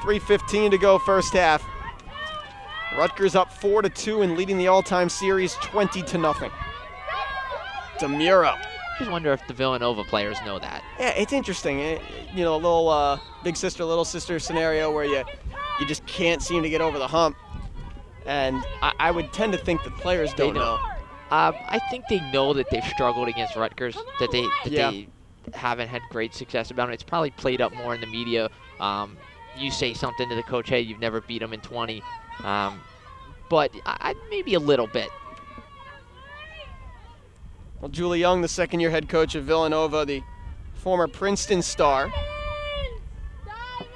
[SPEAKER 1] 3:15 to go first half. Rutgers up 4-2 and leading the all-time series 20-0. DeMuro.
[SPEAKER 2] Just wonder if the Villanova players know that.
[SPEAKER 1] Yeah, it's interesting. A little big sister, little sister scenario where you just can't seem to get over the hump. And I would tend to think that players don't know.
[SPEAKER 2] I think they know that they've struggled against Rutgers, that they haven't had great success about it. It's probably played up more in the media. You say something to the coach, hey, you've never beat them in 20. But maybe a little bit.
[SPEAKER 1] Well, Julie Young, the second-year head coach of Villanova, the former Princeton star,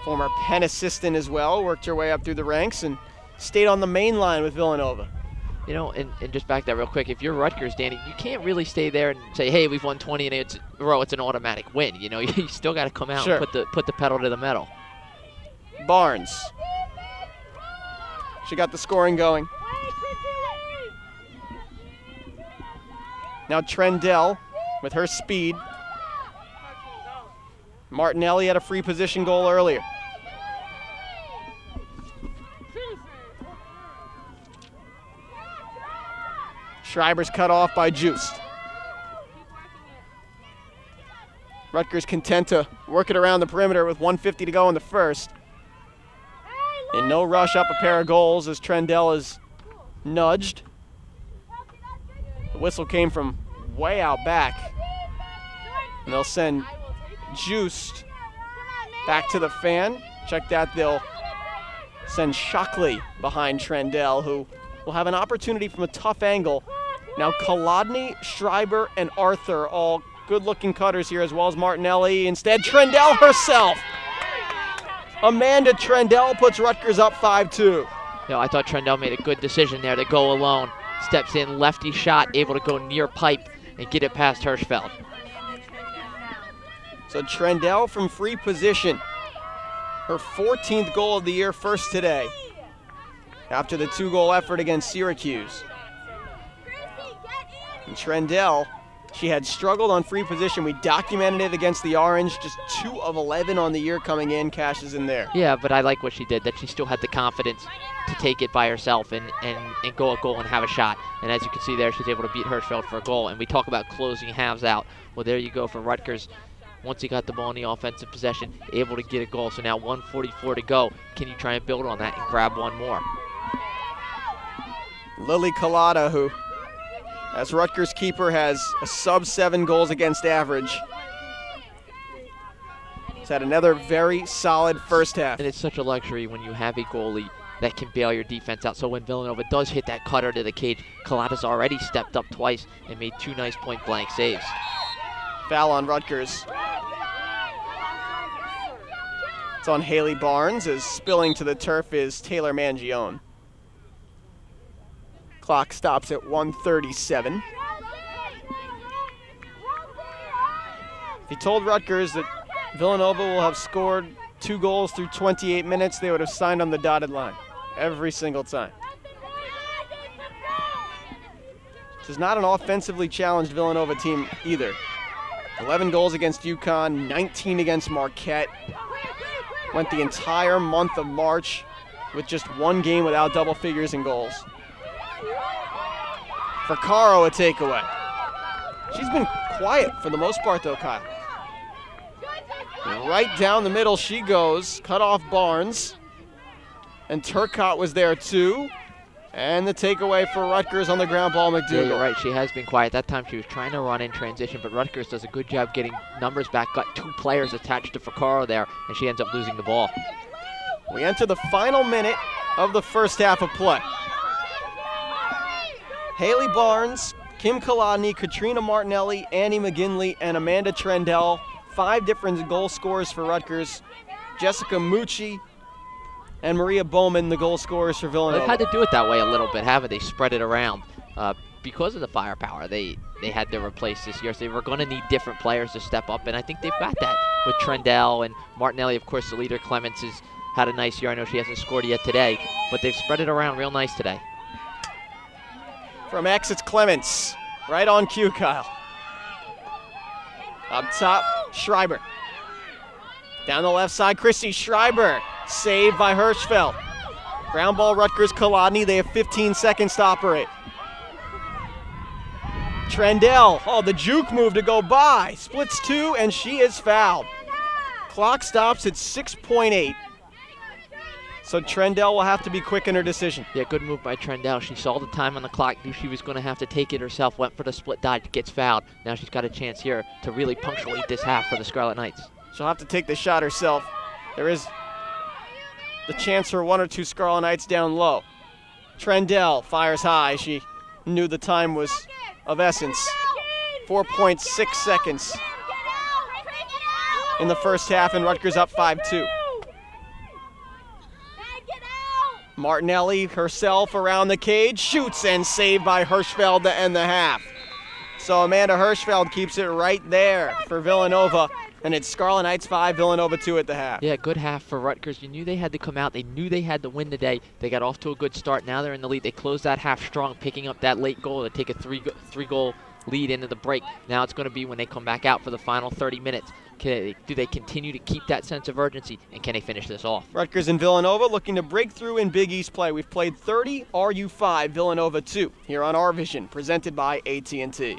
[SPEAKER 1] former Penn assistant as well, worked her way up through the ranks and stayed on the main line with Villanova.
[SPEAKER 2] You know, and just back that real quick, if you're Rutgers, Danny, you can't really stay there and say, hey, we've won 20 in a row, it's an automatic win. You know, you still got to come out and put the pedal to the metal.
[SPEAKER 1] Barnes. She got the scoring going. Now Trendell with her speed. Martinelli had a free position goal earlier. Schreiber's cut off by Juiced. Rutgers content to work it around the perimeter with 1:50 to go in the first. In no rush up a pair of goals as Trendell is nudged. The whistle came from way out back. And they'll send Juiced back to the fan. Check that, they'll send Shockley behind Trendell, who will have an opportunity from a tough angle. Now Kolodny, Schreiber, and Arthur, all good-looking cutters here, as well as Martinelli. Instead, Trendell herself. Amanda Trendell puts Rutgers up 5-2.
[SPEAKER 2] I thought Trendell made a good decision there to go alone. Steps in, lefty shot, able to go near pipe and get it past Hirschfeld.
[SPEAKER 1] So Trendell from free position. Her 14th goal of the year, first today, after the 2-goal effort against Syracuse. And Trendell, she had struggled on free position. We documented it against the Orange. Just 2 of 11 on the year coming in. Cashes in there.
[SPEAKER 2] Yeah, but I like what she did, that she still had the confidence to take it by herself and go a goal and have a shot. And as you can see there, she's able to beat Hirschfeld for a goal. And we talk about closing halves out. Well, there you go for Rutgers. Once he got the ball in the offensive possession, able to get a goal. So now 1:44 to go. Can you try and build on that and grab one more?
[SPEAKER 1] Lily Collada, who, as Rutgers keeper, has a sub-7 goals against average. He's had another very solid first half.
[SPEAKER 2] And it's such a luxury when you have a goalie that can bail your defense out. So when Villanova does hit that cutter to the cage, Collada's already stepped up twice and made 2 nice point-blank saves.
[SPEAKER 1] Foul on Rutgers. It's on Haley Barnes, as spilling to the turf is Taylor Mangione. Clock stops at 1:37. If you told Rutgers that Villanova will have scored 2 goals through 28 minutes, they would have signed on the dotted line every single time. This is not an offensively challenged Villanova team either. 11 goals against UConn, 19 against Marquette. Went the entire month of March with just 1 game without double figures in goals. For Caro, a takeaway. She's been quiet for the most part, though, Kyle. Right down the middle she goes, cut off Barnes. And Turcotte was there too. And the takeaway for Rutgers on the ground ball, McDougal.
[SPEAKER 2] Yeah, you're right. She has been quiet. That time she was trying to run in transition, but Rutgers does a good job getting numbers back. Got 2 players attached to Ficarro there, and she ends up losing the ball.
[SPEAKER 1] We enter the final minute of the first half of play. Haley Barnes, Kim Kolodny, Katrina Martinelli, Annie McGinley, and Amanda Trendell. 5 different goal scorers for Rutgers. Jessica Mucci and Maria Bowman, the goal scorers for Villanova.
[SPEAKER 2] They've had to do it that way a little bit, haven't they? Spread it around. Because of the firepower they had to replace this year. So they were going to need different players to step up, and I think they've got that with Trendell and Martinelli. Of course, the leader, Clements, has had a nice year. I know she hasn't scored yet today, but they've spread it around real nice today.
[SPEAKER 1] From X, it's Clements. Right on cue, Kyle. Up top, Schreiber. Down the left side, Chrissy Schreiber. Saved by Hirschfeld. Ground ball, Rutgers, Kolodny. They have 15 seconds to operate. Trendell, oh, the juke move to go by. Splits 2, and she is fouled. Clock stops at 6.8. So Trendell will have to be quick in her decision.
[SPEAKER 2] Yeah, good move by Trendell. She saw the time on the clock, knew she was going to have to take it herself, went for the split dodge, gets fouled. Now she's got a chance here to really punctuate this half for the Scarlet Knights.
[SPEAKER 1] She'll have to take the shot herself. There is the chance for 1 or 2 Scarlet Knights down low. Trendell fires high. She knew the time was of essence. 4.6 seconds in the first half, and Rutgers up 5-2. Martinelli herself around the cage, shoots and saved by Hirschfeld to end the half. So Amanda Hirschfeld keeps it right there for Villanova, and it's Scarlet Knights 5, Villanova 2 at the half.
[SPEAKER 2] Yeah, good half for Rutgers. You knew they had to come out. They knew they had to win today. They got off to a good start. Now they're in the lead. They closed that half strong, picking up that late goal to take a three-goal lead into the break. Now it's going to be when they come back out for the final 30 minutes. Do they continue to keep that sense of urgency, and can they finish this off?
[SPEAKER 1] Rutgers and Villanova looking to break through in Big East play. We've played 30, RU 5, Villanova 2 here on RVision, presented by AT&T.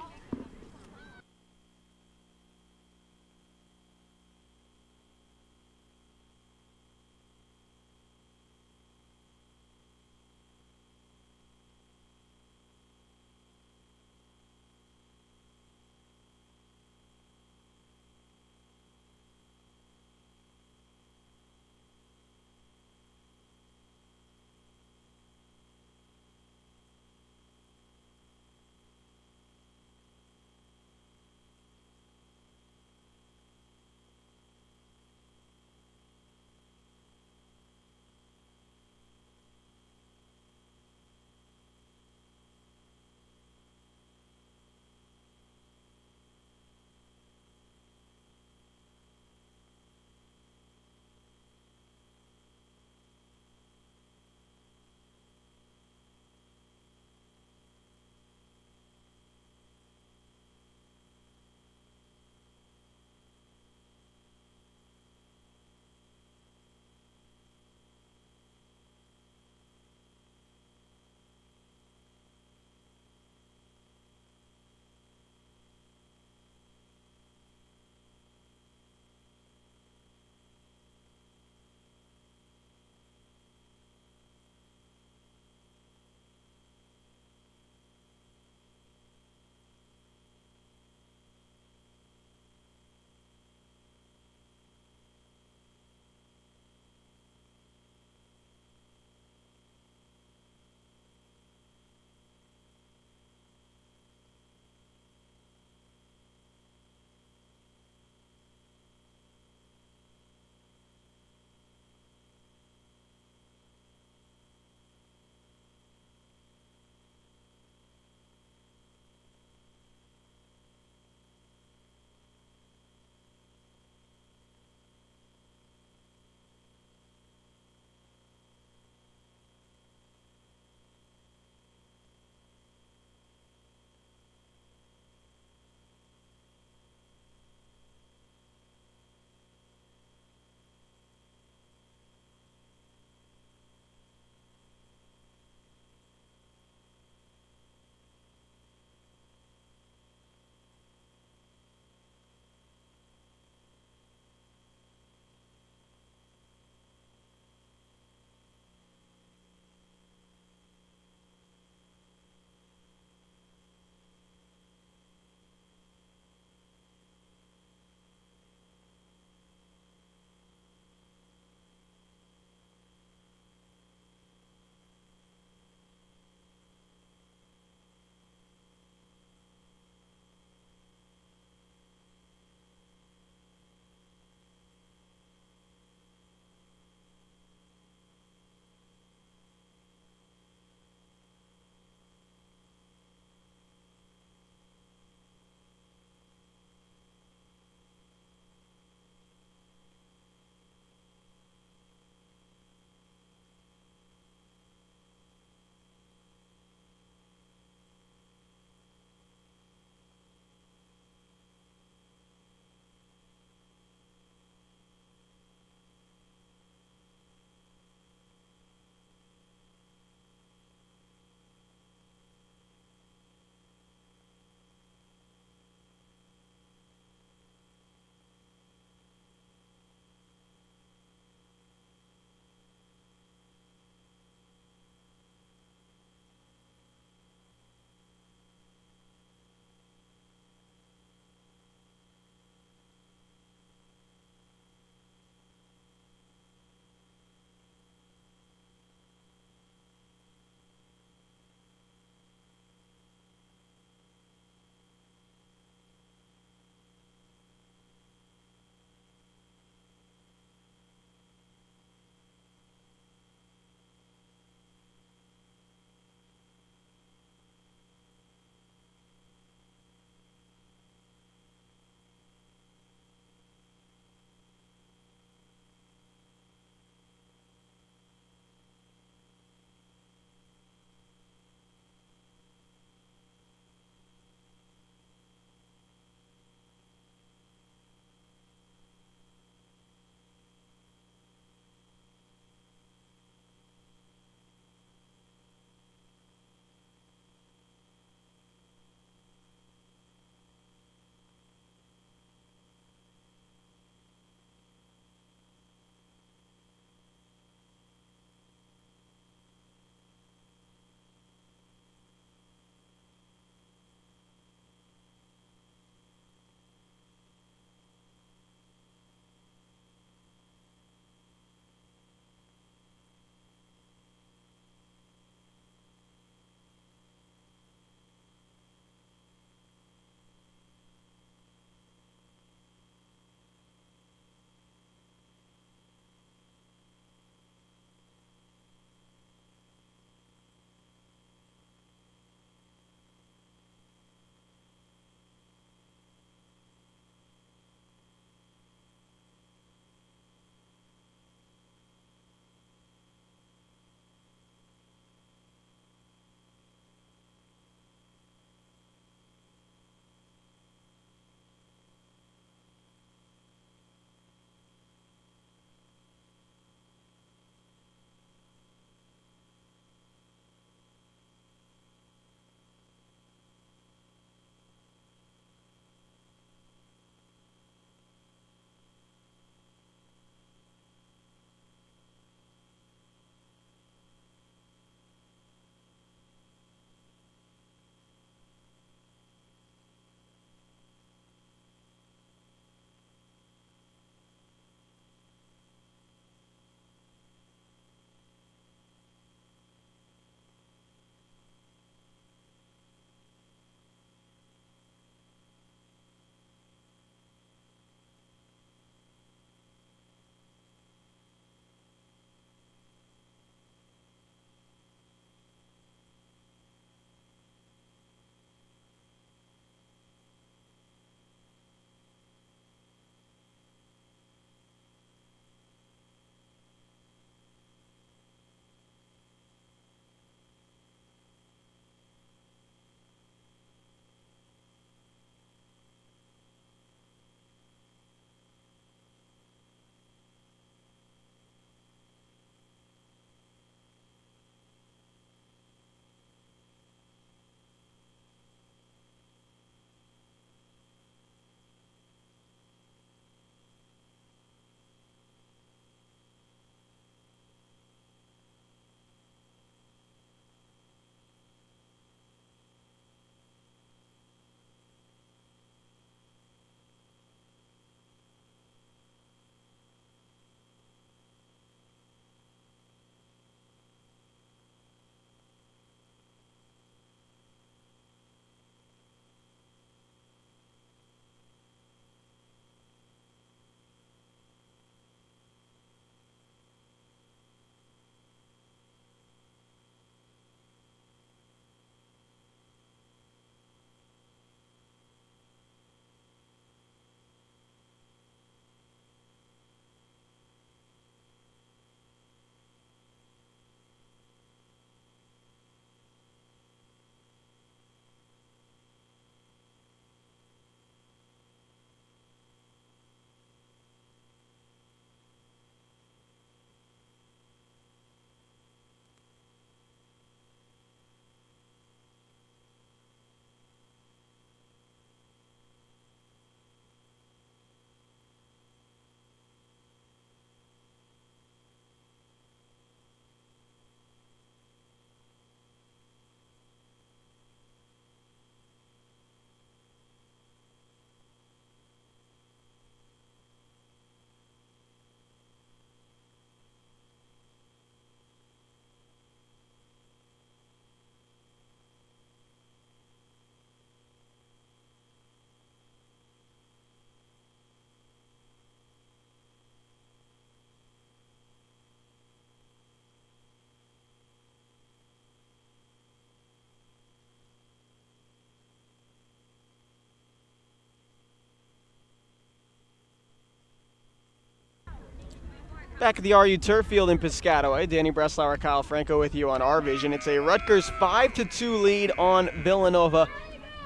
[SPEAKER 1] Back at the RU Turf Field in Piscataway, Danny Breslauer, Kyle Franco with you on RVision. It's a Rutgers 5-2 lead on Villanova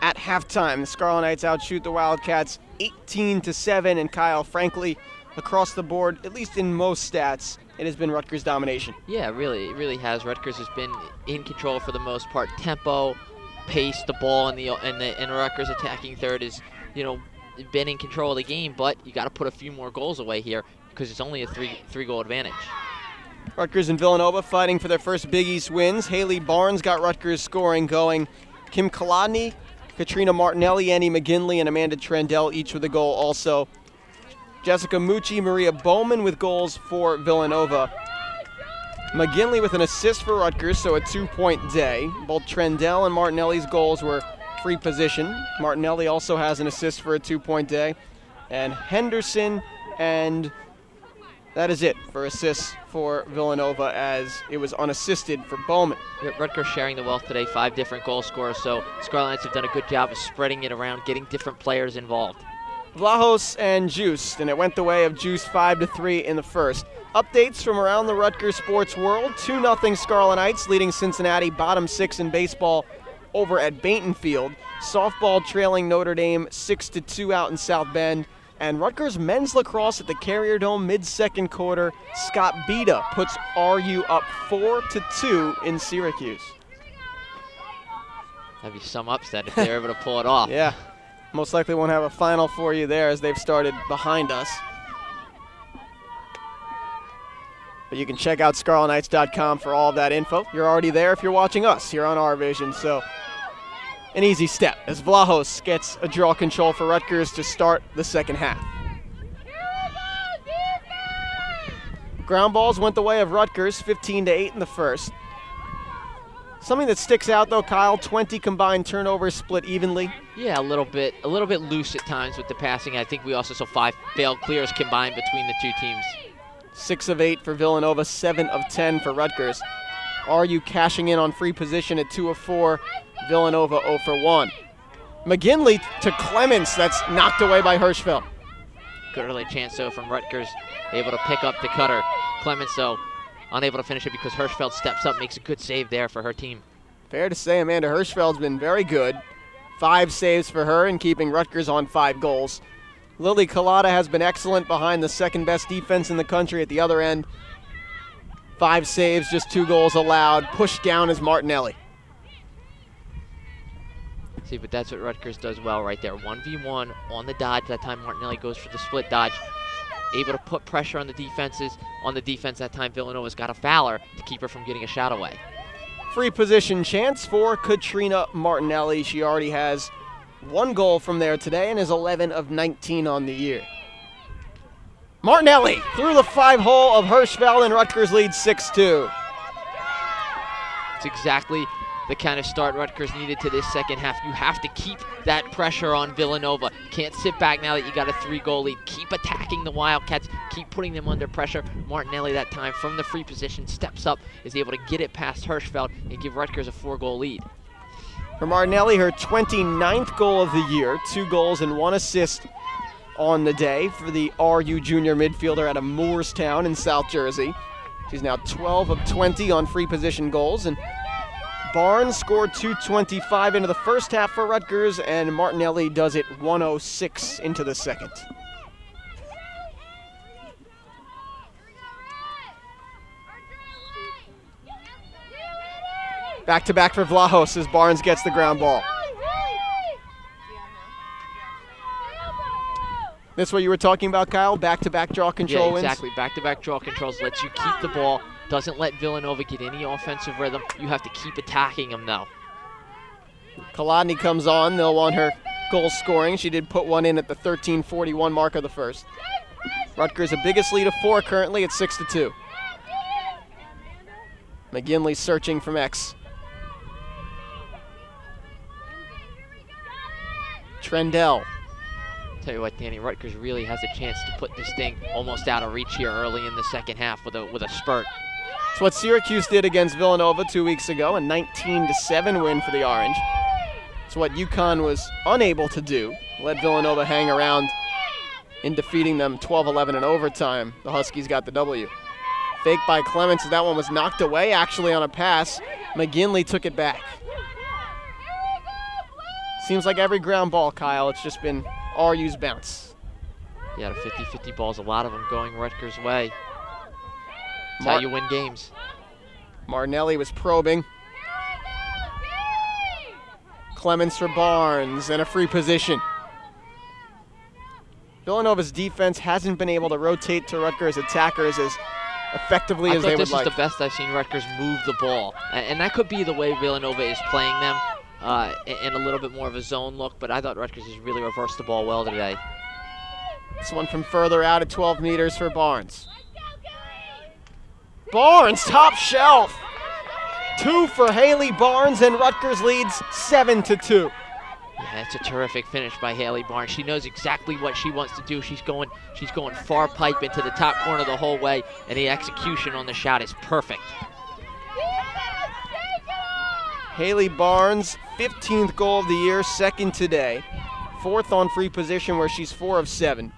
[SPEAKER 1] at halftime. The Scarlet Knights outshoot the Wildcats 18-7, and Kyle, frankly, across the board, at least in most stats, it has been Rutgers' domination.
[SPEAKER 2] Yeah, it really has. Rutgers has been in control for the most part. Tempo, pace, the ball, and Rutgers attacking third is, been in control of the game, but you got to put a few more goals away here because it's only a three-goal advantage.
[SPEAKER 1] Rutgers and Villanova fighting for their first Big East wins. Haley Barnes got Rutgers scoring going. Kim Kolodny, Katrina Martinelli, Annie McGinley, and Amanda Trendell each with a goal also. Jessica Mucci, Maria Bowman with goals for Villanova. McGinley with an assist for Rutgers, so a 2-point day. Both Trendell and Martinelli's goals were free position. Martinelli also has an assist for a 2-point day. And Henderson, and that is it for assists for Villanova, as it was unassisted for Bowman.
[SPEAKER 2] Rutgers sharing the wealth today, 5 different goal scorers, so Scarlet Knights have done a good job of spreading it around, getting different players involved.
[SPEAKER 1] Vlahos and Juiced, and it went the way of Juiced 5-3 in the first. Updates from around the Rutgers sports world. 2-0 Scarlet Knights leading Cincinnati, bottom 6 in baseball over at Bainton Field. Softball trailing Notre Dame 6-2 out in South Bend. And Rutgers men's lacrosse at the Carrier Dome mid-second quarter. Scott Beda puts RU up 4-2 in Syracuse.
[SPEAKER 2] That'd be some upset if they're able to pull it off.
[SPEAKER 1] Yeah, most likely won't have a final for you there as they've started behind us. But you can check out ScarletKnights.com for all of that info. You're already there if you're watching us here on RVision, so an easy step as Vlahos gets a draw control for Rutgers to start the second half. Ground balls went the way of Rutgers, 15-8 in the first. Something that sticks out though, Kyle, 20 combined turnovers split evenly.
[SPEAKER 2] Yeah, a little bit loose at times with the passing. I think we also saw 5 failed clears combined between the two teams.
[SPEAKER 1] 6 of 8 for Villanova, 7 of 10 for Rutgers. RU cashing in on free position at 2 of 4. Villanova 0 for 1. McGinley to Clements, that's knocked away by Hirschfeld.
[SPEAKER 2] Good early chance though from Rutgers, able to pick up the cutter. Clements though unable to finish it because Hirschfeld steps up, makes a good save there for her team.
[SPEAKER 1] Fair to say Amanda Hirschfeld's been very good. 5 saves for her and keeping Rutgers on 5 goals. Lily Collada has been excellent behind the second best defense in the country at the other end. 5 saves, just 2 goals allowed. Pushed down is Martinelli.
[SPEAKER 2] See, but that's what Rutgers does well right there. 1v1 on the dodge. That time Martinelli goes for the split dodge. Able to put pressure on the defenses. On the defense that time, Villanova's got a fouler to keep her from getting a shot away.
[SPEAKER 1] Free position chance for Katrina Martinelli. She already has 1 goal from there today and is 11 of 19 on the year. Martinelli through the 5-hole of Hirschfeld, and Rutgers leads 6-2.
[SPEAKER 2] It's exactly the kind of start Rutgers needed to this second half. You have to keep that pressure on Villanova. Can't sit back now that you got a 3-goal lead. Keep attacking the Wildcats. Keep putting them under pressure. Martinelli that time from the free position steps up, is able to get it past Hirschfeld and give Rutgers a 4-goal lead.
[SPEAKER 1] For Martinelli, her 29th goal of the year, 2 goals and 1 assist on the day for the RU junior midfielder out of Moorestown in South Jersey. She's now 12 of 20 on free position goals, and Barnes scored 2:25 into the first half for Rutgers, and Martinelli does it 1:06 into the second. Back-to-back for Vlahos as Barnes gets the ground ball. That's what you were talking about, Kyle? Back-to-back draw control wins?
[SPEAKER 2] Yeah, exactly. Back-to-back draw controls lets you keep the ball, doesn't let Villanova get any offensive rhythm. You have to keep attacking them, though.
[SPEAKER 1] Kolodny comes on. They'll want her goal scoring. She did put one in at the 13:41 mark of the first. Rutgers, the biggest lead of 4 currently at 6-2. McGinley searching from X. Trendell.
[SPEAKER 2] Tell you what, Danny, Rutgers really has a chance to put this thing almost out of reach here early in the second half with a spurt.
[SPEAKER 1] It's what Syracuse did against Villanova 2 weeks ago, a 19-7 win for the Orange. It's what UConn was unable to do, let Villanova hang around in defeating them 12-11 in overtime. The Huskies got the W. Fake by Clements, that one was knocked away actually on a pass. McGinley took it back. Seems like every ground ball, Kyle, it's just been RU's bounce.
[SPEAKER 2] Yeah, the 50-50 balls, a lot of them going Rutgers' way. That's how you win games.
[SPEAKER 1] Martinelli was probing. Clements for Barnes, and a free position. Villanova's defense hasn't been able to rotate to Rutgers' attackers as effectively as they would like.
[SPEAKER 2] This is the best I've seen Rutgers move the ball. And that could be the way Villanova is playing them, in a little bit more of a zone look, but I thought Rutgers has really reversed the ball well today.
[SPEAKER 1] This one from further out at 12 meters for Barnes. Barnes, top shelf. 2 for Haley Barnes, and Rutgers leads 7-2.
[SPEAKER 2] Yeah, that's a terrific finish by Haley Barnes. She knows exactly what she wants to do. She's going far pipe into the top corner the whole way, and the execution on the shot is perfect.
[SPEAKER 1] Haley Barnes, 15th goal of the year, 2nd today. 4th on free position where she's 4 of 7.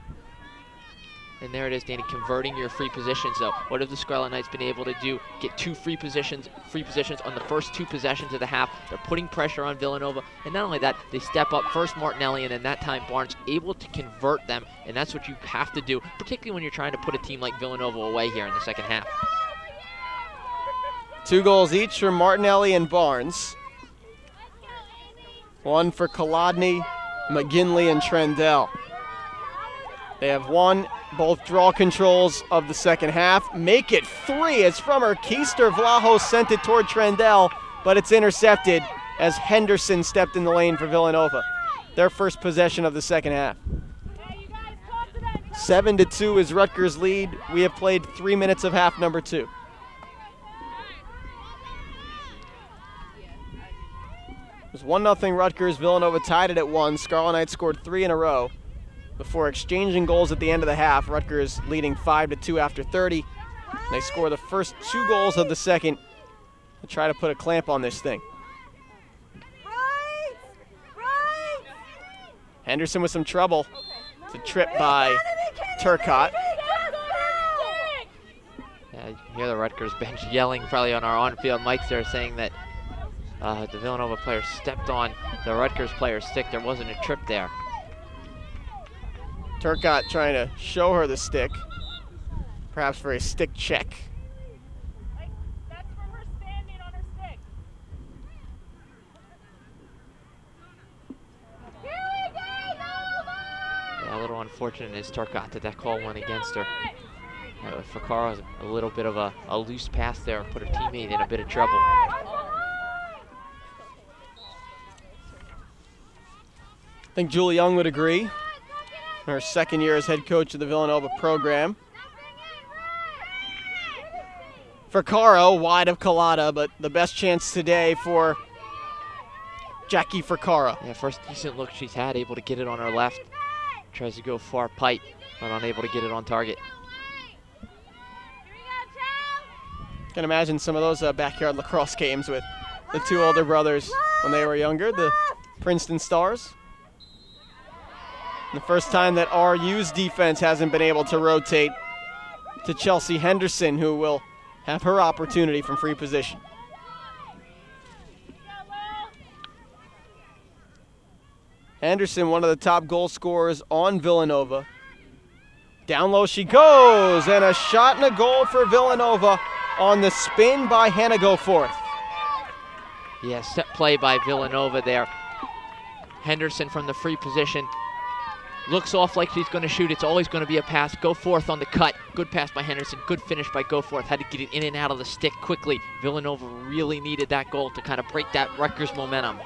[SPEAKER 2] And there it is, Danny, converting your free positions though. What have the Scarlet Knights been able to do? Get 2 free positions on the first 2 possessions of the half. They're putting pressure on Villanova. And not only that, they step up first Martinelli, and then that time Barnes able to convert them. And that's what you have to do, particularly when you're trying to put a team like Villanova away here in the second half.
[SPEAKER 1] 2 goals each for Martinelli and Barnes. 1 for Kolodny, McGinley, and Trendell. They have won both draw controls of the second half. Make it 3. It's from her. Keister Vlaho sent it toward Trendell, but it's intercepted as Henderson stepped in the lane for Villanova. Their first possession of the second half. 7-2 is Rutgers' lead. We have played 3 minutes of half number 2. It was 1-0 Rutgers. Villanova tied it at 1. Scarlet Knights scored 3 in a row before exchanging goals at the end of the half. Rutgers leading 5-2 after 30. They score the first 2 goals of the second to try to put a clamp on this thing. Henderson with some trouble. It's a trip by Turcotte.
[SPEAKER 2] Yeah, you can hear the Rutgers bench yelling probably on our on-field mics there, saying that the Villanova player stepped on the Rutgers player's stick. There wasn't a trip there.
[SPEAKER 1] Turcotte trying to show her the stick, perhaps for a stick check.
[SPEAKER 3] That's from her standing on her stick.
[SPEAKER 2] Yeah, a little unfortunate as Turcotte that call went against her. Fakara, a little bit of a loose pass there, put her teammate in a bit of trouble.
[SPEAKER 1] I think Julie Young would agree. Her second year as head coach of the Villanova program. Fakara wide of Collada, but the best chance today for Jackie Fakara.
[SPEAKER 2] Yeah, first decent look she's had, able to get it on her left. Tries to go far pipe, but unable to get it on target.
[SPEAKER 1] Can imagine some of those backyard lacrosse games with the 2 older brothers when they were younger, the Princeton Stars. The first time that RU's defense hasn't been able to rotate to Chelsea Henderson, who will have her opportunity from free position. Henderson, one of the top goal scorers on Villanova. Down low she goes, and a shot and a goal for Villanova on the spin by Hannah Goforth.
[SPEAKER 2] Yeah, set play by Villanova there. Henderson from the free position. Looks off like she's going to shoot. It's always going to be a pass. Goforth on the cut. Good pass by Henderson. Good finish by Goforth. Had to get it in and out of the stick quickly. Villanova really needed that goal to kind of break that Rutgers momentum.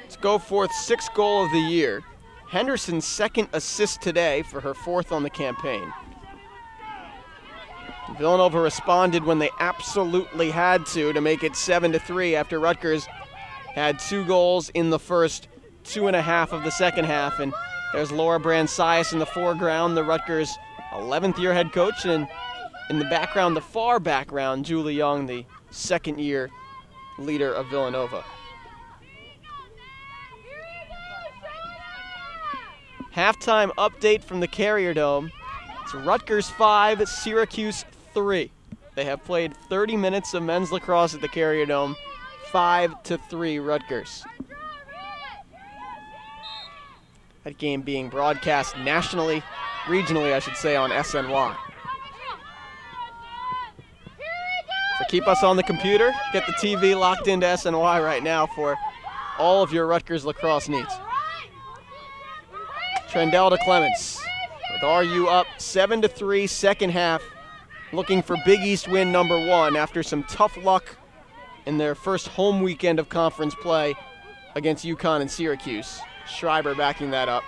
[SPEAKER 1] It's Goforth's 6th goal of the year. Henderson's 2nd assist today for her 4th on the campaign. Villanova responded when they absolutely had to make it 7-3 after Rutgers had 2 goals in the first 2.5 of the second half. And there's Laura Brand-Sias in the foreground, the Rutgers 11th year head coach, and in the background, the far background, Julie Young, the 2nd year leader of Villanova. Halftime update from the Carrier Dome. It's Rutgers 5, Syracuse 3. They have played 30 minutes of men's lacrosse at the Carrier Dome. 5-3 Rutgers. That game being broadcast nationally, regionally I should say, on SNY. So keep us on the computer. Get the TV locked into SNY right now for all of your Rutgers lacrosse needs. Trendell to Clements with RU up 7-3 second half, looking for Big East win number 1 after some tough luck in their first home weekend of conference play against UConn and Syracuse. Schreiber backing that up.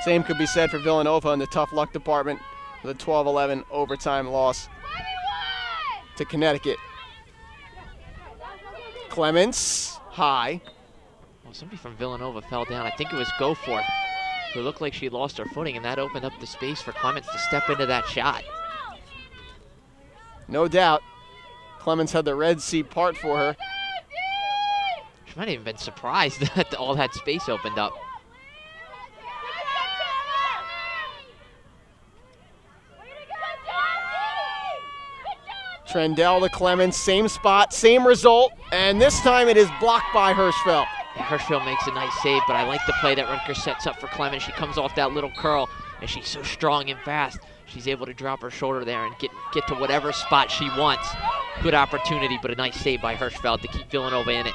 [SPEAKER 1] Same could be said for Villanova in the tough luck department with a 12-11 overtime loss to Connecticut. Clements, high.
[SPEAKER 2] Well, somebody from Villanova fell down. I think it was Goforth, who looked like she lost her footing, and that opened up the space for Clements to step into that shot.
[SPEAKER 1] No doubt. Clements had the Red Sea part for her.
[SPEAKER 2] She might have even been surprised that all that space opened up.
[SPEAKER 1] Trendell to Clements, same spot, same result, and this time it is blocked by Hirschfeld.
[SPEAKER 2] Yeah, Hirschfeld makes a nice save, but I like the play that Rutgers sets up for Clements. She comes off that little curl, and she's so strong and fast. She's able to drop her shoulder there and get to whatever spot she wants. Good opportunity, but a nice save by Hirschfeld to keep Villanova in it.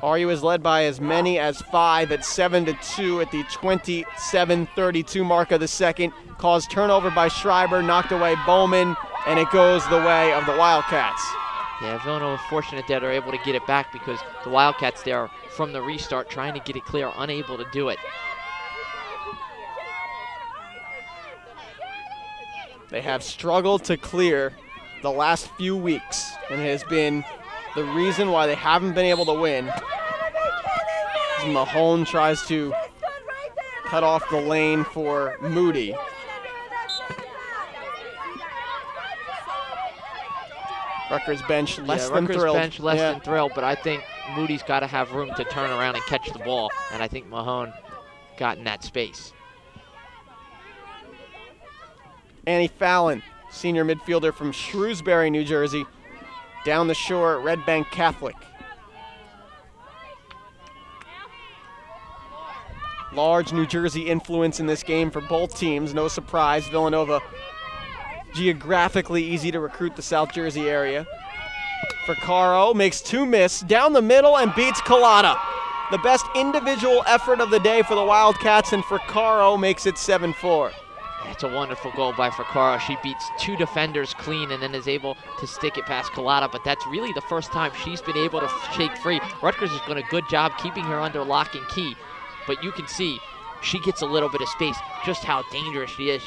[SPEAKER 1] RU is led by as many as 5 at 7-2 at the 27-32 mark of the second. Caused turnover by Schreiber, knocked away Bowman, and it goes the way of the Wildcats.
[SPEAKER 2] Yeah, Villanova fortunate that they're able to get it back because the Wildcats there from the restart trying to get it clear, unable to do it.
[SPEAKER 1] They have struggled to clear the last few weeks, and it has been the reason why they haven't been able to win. Mahone tries to cut off the lane for Moody. Rutgers bench less than thrilled.
[SPEAKER 2] Rutgers bench less than thrilled, but I think Moody's got to have room to turn around and catch the ball, and I think Mahone got in that space.
[SPEAKER 1] Annie Fallon, senior midfielder from Shrewsbury, New Jersey, down the shore at Red Bank Catholic. Large New Jersey influence in this game for both teams. No surprise, Villanova geographically easy to recruit the South Jersey area. Fricaro makes 2 miss, down the middle and beats Collada. The best individual effort of the day for the Wildcats, and Fricaro makes it 7-4.
[SPEAKER 2] It's a wonderful goal by Fricaro. She beats 2 defenders clean and then is able to stick it past Collada, but that's really the first time she's been able to shake free. Rutgers has done a good job keeping her under lock and key, but you can see she gets a little bit of space, just how dangerous she is.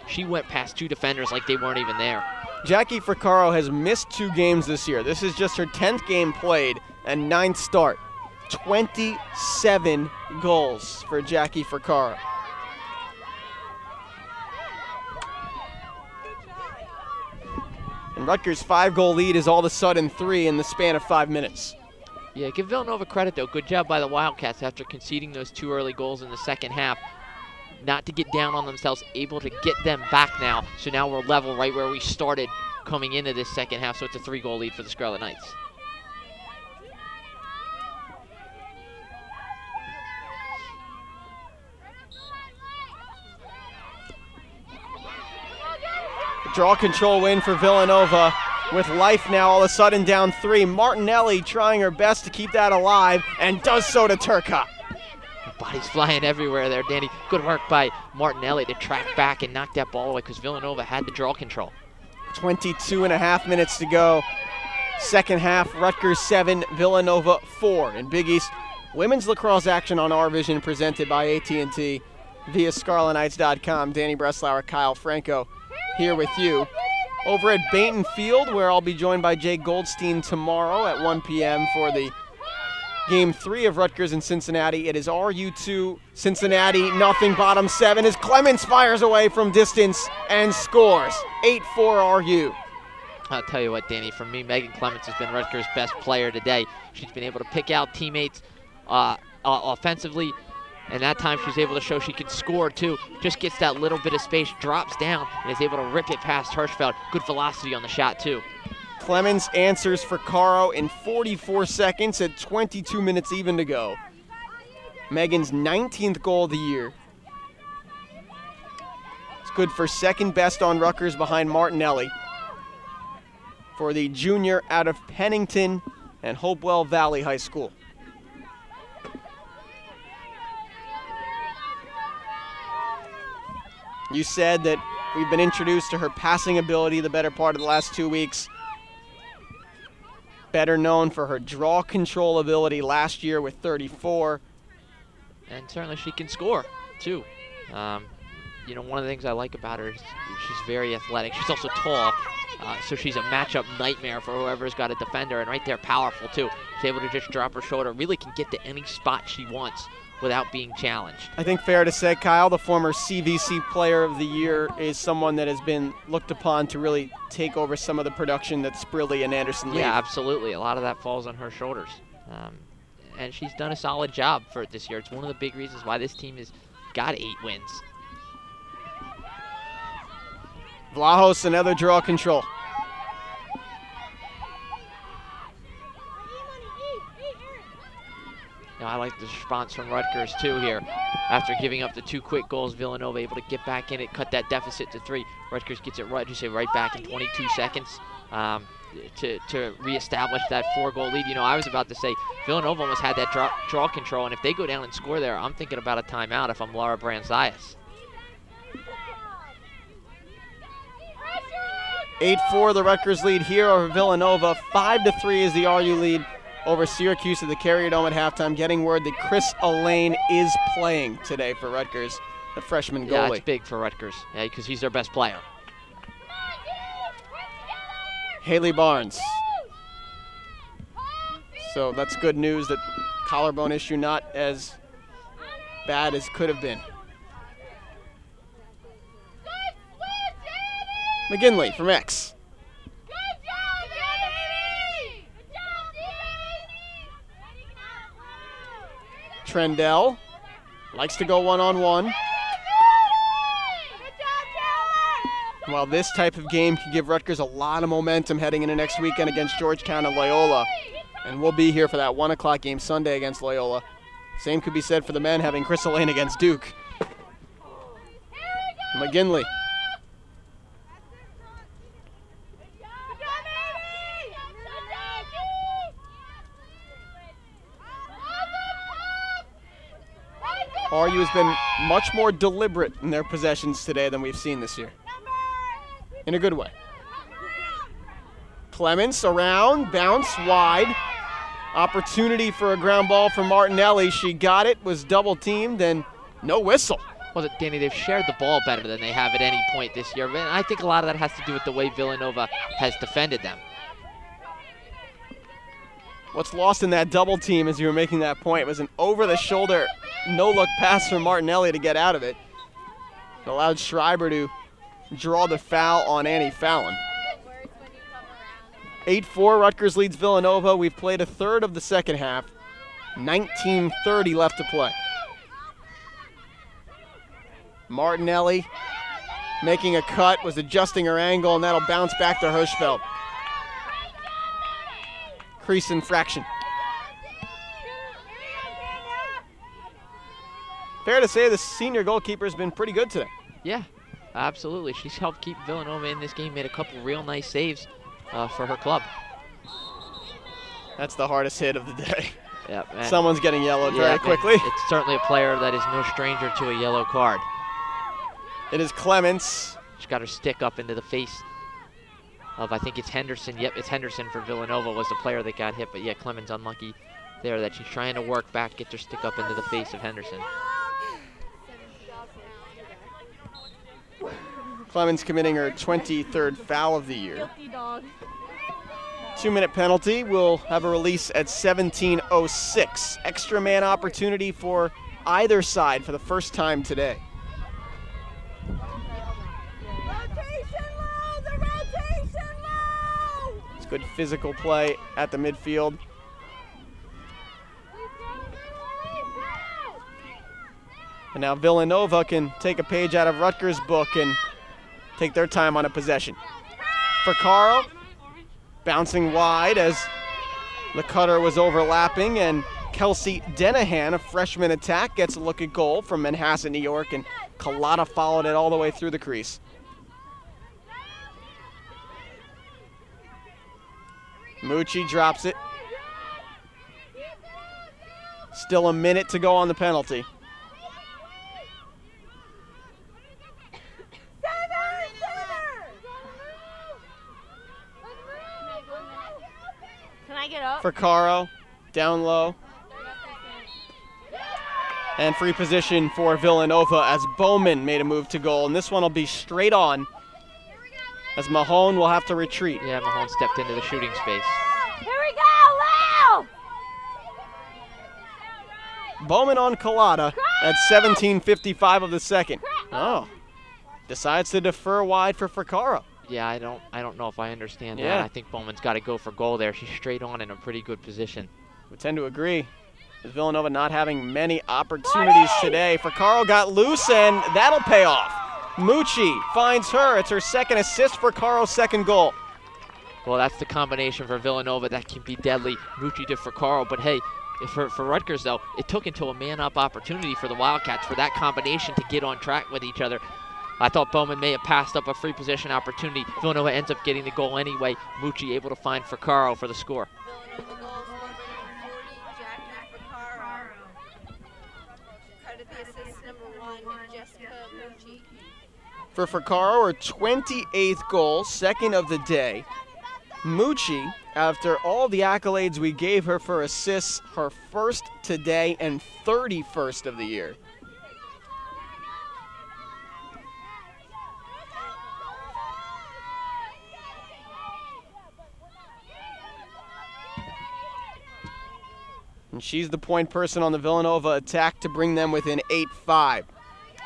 [SPEAKER 2] She went past 2 defenders like they weren't even there.
[SPEAKER 1] Jackie Fricaro has missed 2 games this year. This is just her 10th game played and 9th start. 27 goals for Jackie Fricaro. And Rutgers' 5-goal lead is all of a sudden 3 in the span of 5 minutes.
[SPEAKER 2] Yeah, give Villanova credit, though. Good job by the Wildcats after conceding those 2 early goals in the second half. Not to get down on themselves, able to get them back now. So now we're level right where we started coming into this second half. So it's a 3-goal lead for the Scarlet Knights.
[SPEAKER 1] Draw control win for Villanova with life now all of a sudden down 3. Martinelli trying her best to keep that alive and does so to Turcotte.
[SPEAKER 2] Bodies flying everywhere there, Danny. Good work by Martinelli to track back and knock that ball away because Villanova had the draw control.
[SPEAKER 1] 22.5 minutes to go. Second half, Rutgers 7, Villanova 4. In Big East women's lacrosse action on RVision presented by AT&T via ScarletKnights.com. Danny Breslauer, Kyle Franco here with you. Over at Bainton Field, where I'll be joined by Jay Goldstein tomorrow at 1 p.m. for the Game 3 of Rutgers and Cincinnati. It is RU2, Cincinnati, nothing, bottom 7 as Clements fires away from distance and scores. 8-4 RU.
[SPEAKER 2] I'll tell you what, Danny, for me, Megan Clements has been Rutgers' best player today. She's been able to pick out teammates offensively, and that time she's able to show she can score too. Just gets that little bit of space, drops down, and is able to rip it past Hirschfeld. Good velocity on the shot too.
[SPEAKER 1] Clemens answers for Caro in 44 seconds at 22 minutes even to go. Megan's 19th goal of the year. It's good for second best on Rutgers behind Martinelli. For the junior out of Pennington and Hopewell Valley High School. You said that we've been introduced to her passing ability the better part of the last 2 weeks. Better known for her draw control ability last year with 34.
[SPEAKER 2] And certainly she can score too. You know, one of the things I like about her is she's very athletic. She's also tall, so she's a matchup nightmare for whoever's got to defend her, and right there, powerful too. She's able to just drop her shoulder, really can get to any spot she wants without being challenged.
[SPEAKER 1] I think fair to say, Kyle, the former CVC Player of the Year is someone that has been looked upon to really take over some of the production that Sprilly and Anderson leave.
[SPEAKER 2] Yeah, absolutely. A lot of that falls on her shoulders. And she's done a solid job for it this year. It's one of the big reasons why this team has got 8 wins.
[SPEAKER 1] Vlahos, another draw control.
[SPEAKER 2] Now, I like the response from Rutgers too here. After giving up the 2 quick goals, Villanova able to get back in it, cut that deficit to 3. Rutgers gets it right back in 22 seconds to reestablish that 4-goal lead. You know, I was about to say Villanova almost had that draw control, and if they go down and score there, I'm thinking about a timeout if I'm Laura Branzias.
[SPEAKER 1] 8-4 the Rutgers lead here over Villanova. 5-3 is the RU lead over Syracuse at the Carrier Dome at halftime. Getting word that Chris Elaine is playing today for Rutgers, the freshman goalie.
[SPEAKER 2] Yeah, it's big for Rutgers, because he's their best player.
[SPEAKER 1] Haley Barnes. So that's good news that collarbone issue not as bad as could have been. McGinley from X. Trendell likes to go one-on-one. While this type of game can give Rutgers a lot of momentum heading into next weekend against Georgetown and Loyola. And we'll be here for that 1 o'clock game Sunday against Loyola. Same could be said for the men having Chris Elaine against Duke. McGinley. RU has been much more deliberate in their possessions today than we've seen this year. In a good way. Clements around, bounce wide. Opportunity for a ground ball for Martinelli. She got it, was double teamed, and no whistle.
[SPEAKER 2] Well, Danny, they've shared the ball better than they have at any point this year. And I think a lot of that has to do with the way Villanova has defended them.
[SPEAKER 1] What's lost in that double team, as you were making that point, was an over-the-shoulder, no-look pass from Martinelli to get out of it. It allowed Schreiber to draw the foul on Annie Fallon. 8-4, Rutgers leads Villanova. We've played a third of the second half. 19:30 left to play. Martinelli making a cut, was adjusting her angle, and that'll bounce back to Hirschfeld. Crease infraction. Fair to say the senior goalkeeper has been pretty good today.
[SPEAKER 2] Yeah, absolutely. She's helped keep Villanova in this game, made a couple real nice saves for her club.
[SPEAKER 1] That's the hardest hit of the day.
[SPEAKER 2] Yep.
[SPEAKER 1] Someone's getting yellowed very quickly.
[SPEAKER 2] It's certainly a player that is no stranger to a yellow card.
[SPEAKER 1] It is Clements.
[SPEAKER 2] She's got her stick up into the face of, I think it's Henderson. Yep, it's Henderson for Villanova was the player that got hit, but yeah, Clemens unlucky there that she's trying to work back, get her stick up into the face of Henderson.
[SPEAKER 1] Clemens committing her 23rd foul of the year. 2-minute penalty. We'll have a release at 17:06. Extra man opportunity for either side for the first time today.
[SPEAKER 3] Rotation low, the rotation low!
[SPEAKER 1] It's good physical play at the midfield. And now Villanova can take a page out of Rutgers' book and take their time on a possession. For Carl, bouncing wide as the cutter was overlapping, and Kelsey Denahan, a freshman attack, gets a look at goal from Manhasset, New York, and Collada followed it all the way through the crease. Mucci drops it. Still a minute to go on the penalty.
[SPEAKER 3] Can I get up?
[SPEAKER 1] For Caro, down low. And free position for Villanova as Bowman made a move to goal. And this one will be straight on as Mahone will have to retreat.
[SPEAKER 2] Yeah, Mahone stepped into the shooting space.
[SPEAKER 3] Here we go, Leo!
[SPEAKER 1] Bowman on Collada at 17:55 of the second. Oh, decides to defer wide for Caro.
[SPEAKER 2] Yeah, I don't know if I understand
[SPEAKER 1] Yeah.
[SPEAKER 2] that. I think Bowman's got to go for goal there. She's straight on in a pretty good position.
[SPEAKER 1] We tend to agree. With Villanova not having many opportunities today. Caro got loose, and that'll pay off. Mucci finds her. It's her second assist for Caro's second goal.
[SPEAKER 2] Well, that's the combination for Villanova that can be deadly. Mucci to Caro, but hey, for Rutgers though, it took until a man-up opportunity for the Wildcats for that combination to get on track with each other. I thought Bowman may have passed up a free position opportunity. Villanova ends up getting the goal anyway. Mucci able to find Caro for the score.
[SPEAKER 4] Villanova goals, number 40, Jackie Caro. Credit the assist, number 1, Jessica Mucci.
[SPEAKER 1] For Caro, her 28th goal, second of the day. Mucci, after all the accolades we gave her for assists, her first today and 31st of the year. And she's the point person on the Villanova attack to bring them within 8-5.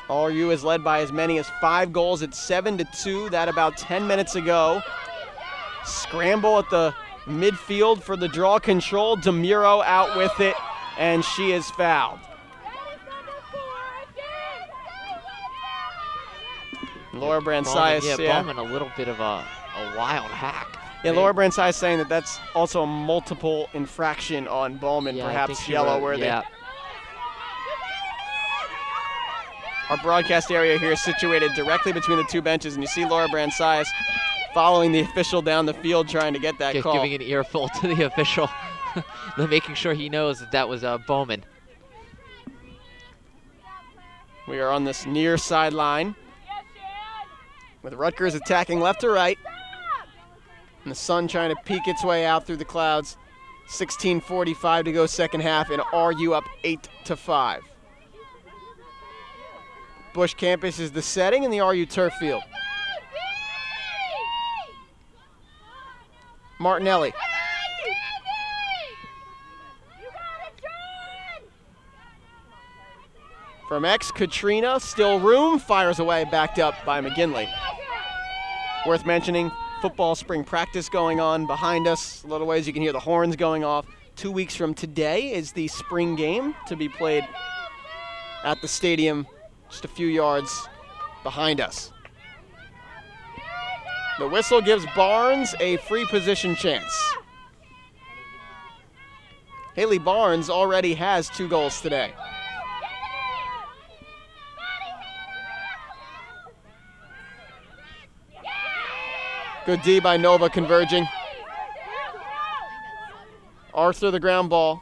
[SPEAKER 1] RU is led by as many as 5 goals at 7-2. That about 10 minutes ago. Scramble at the midfield for the draw control. DeMuro out with it, and she is fouled. Laura Bransias,
[SPEAKER 2] Bowman a little bit of a wild hack.
[SPEAKER 1] Yeah, Laura Bransias saying that that's also a multiple infraction on Bowman,
[SPEAKER 2] Yeah, I
[SPEAKER 1] perhaps
[SPEAKER 2] think she
[SPEAKER 1] yellow,
[SPEAKER 2] wrote-
[SPEAKER 1] where
[SPEAKER 2] yeah.
[SPEAKER 1] our broadcast area here is situated directly between the two benches, and you see Laura Bransias following the official down the field trying to get that
[SPEAKER 2] Just
[SPEAKER 1] call.
[SPEAKER 2] giving an earful to the official, making sure he knows that was Bowman.
[SPEAKER 1] We are on this near sideline with Rutgers attacking left to right. And the sun trying to peek its way out through the clouds. 16:45 to go second half, and RU up 8-5. Bush campus is the setting in the RU turf field. Martinelli. From X, Katrina, still room, fires away, backed up by McGinley. Worth mentioning, football spring practice going on behind us. A little ways you can hear the horns going off. 2 weeks from today is the spring game to be played at the stadium just a few yards behind us. The whistle gives Barnes a free position chance. Haley Barnes already has 2 goals today. Good D by Nova converging. Arthur the ground ball.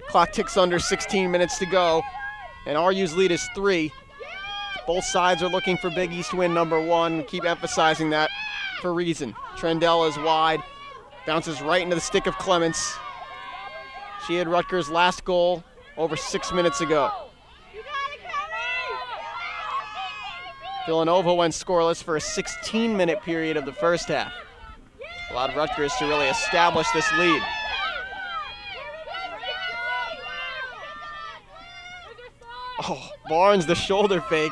[SPEAKER 1] Clock ticks under, 16 minutes to go, and RU's lead is 3. Both sides are looking for Big East win number 1. Keep emphasizing that for a reason. Trendell is wide, bounces right into the stick of Clements. She had Rutgers' last goal over 6 minutes ago. Villanova went scoreless for a 16-minute period of the first half. Allowed Rutgers to really establish this lead. Oh, Barnes, the shoulder fake.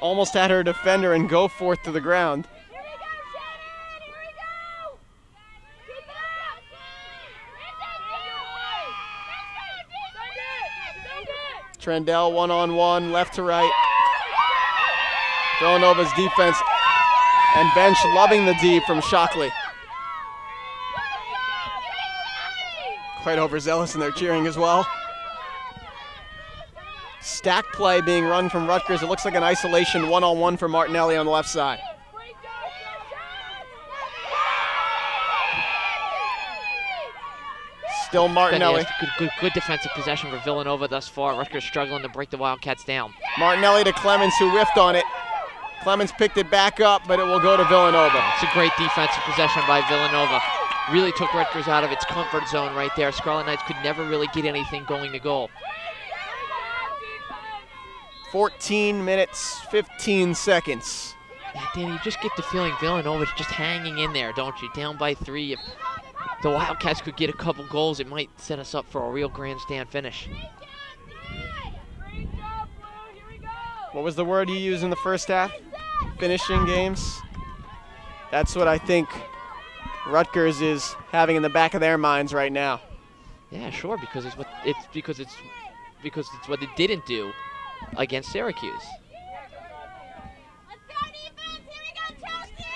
[SPEAKER 1] Almost had her defender and go forth to the ground. Trendell one-on-one, left to right. Villanova's defense and bench loving the D from Shockley. Quite overzealous in their cheering as well. Stack play being run from Rutgers. It looks like an isolation one-on-one for Martinelli on the left side. Still Martinelli.
[SPEAKER 2] Good defensive possession for Villanova thus far. Rutgers struggling to break the Wildcats down.
[SPEAKER 1] Martinelli to Clemens, who whiffed on it. Clemens picked it back up, but it will go to Villanova.
[SPEAKER 2] It's a great defensive possession by Villanova. Really took Rutgers out of its comfort zone right there. Scarlet Knights could never really get anything going to goal.
[SPEAKER 1] 14 minutes, 15 seconds.
[SPEAKER 2] Yeah, Danny, you just get the feeling Villanova's just hanging in there, don't you? Down by 3. If the Wildcats could get a couple goals, it might set us up for a real grandstand finish.
[SPEAKER 1] What was the word you used in the first half? Finishing games? That's what I think Rutgers is having in the back of their minds right now.
[SPEAKER 2] Yeah, sure, because it's what it didn't do against Syracuse.
[SPEAKER 3] Let's go defense! Here we go, Chelsea!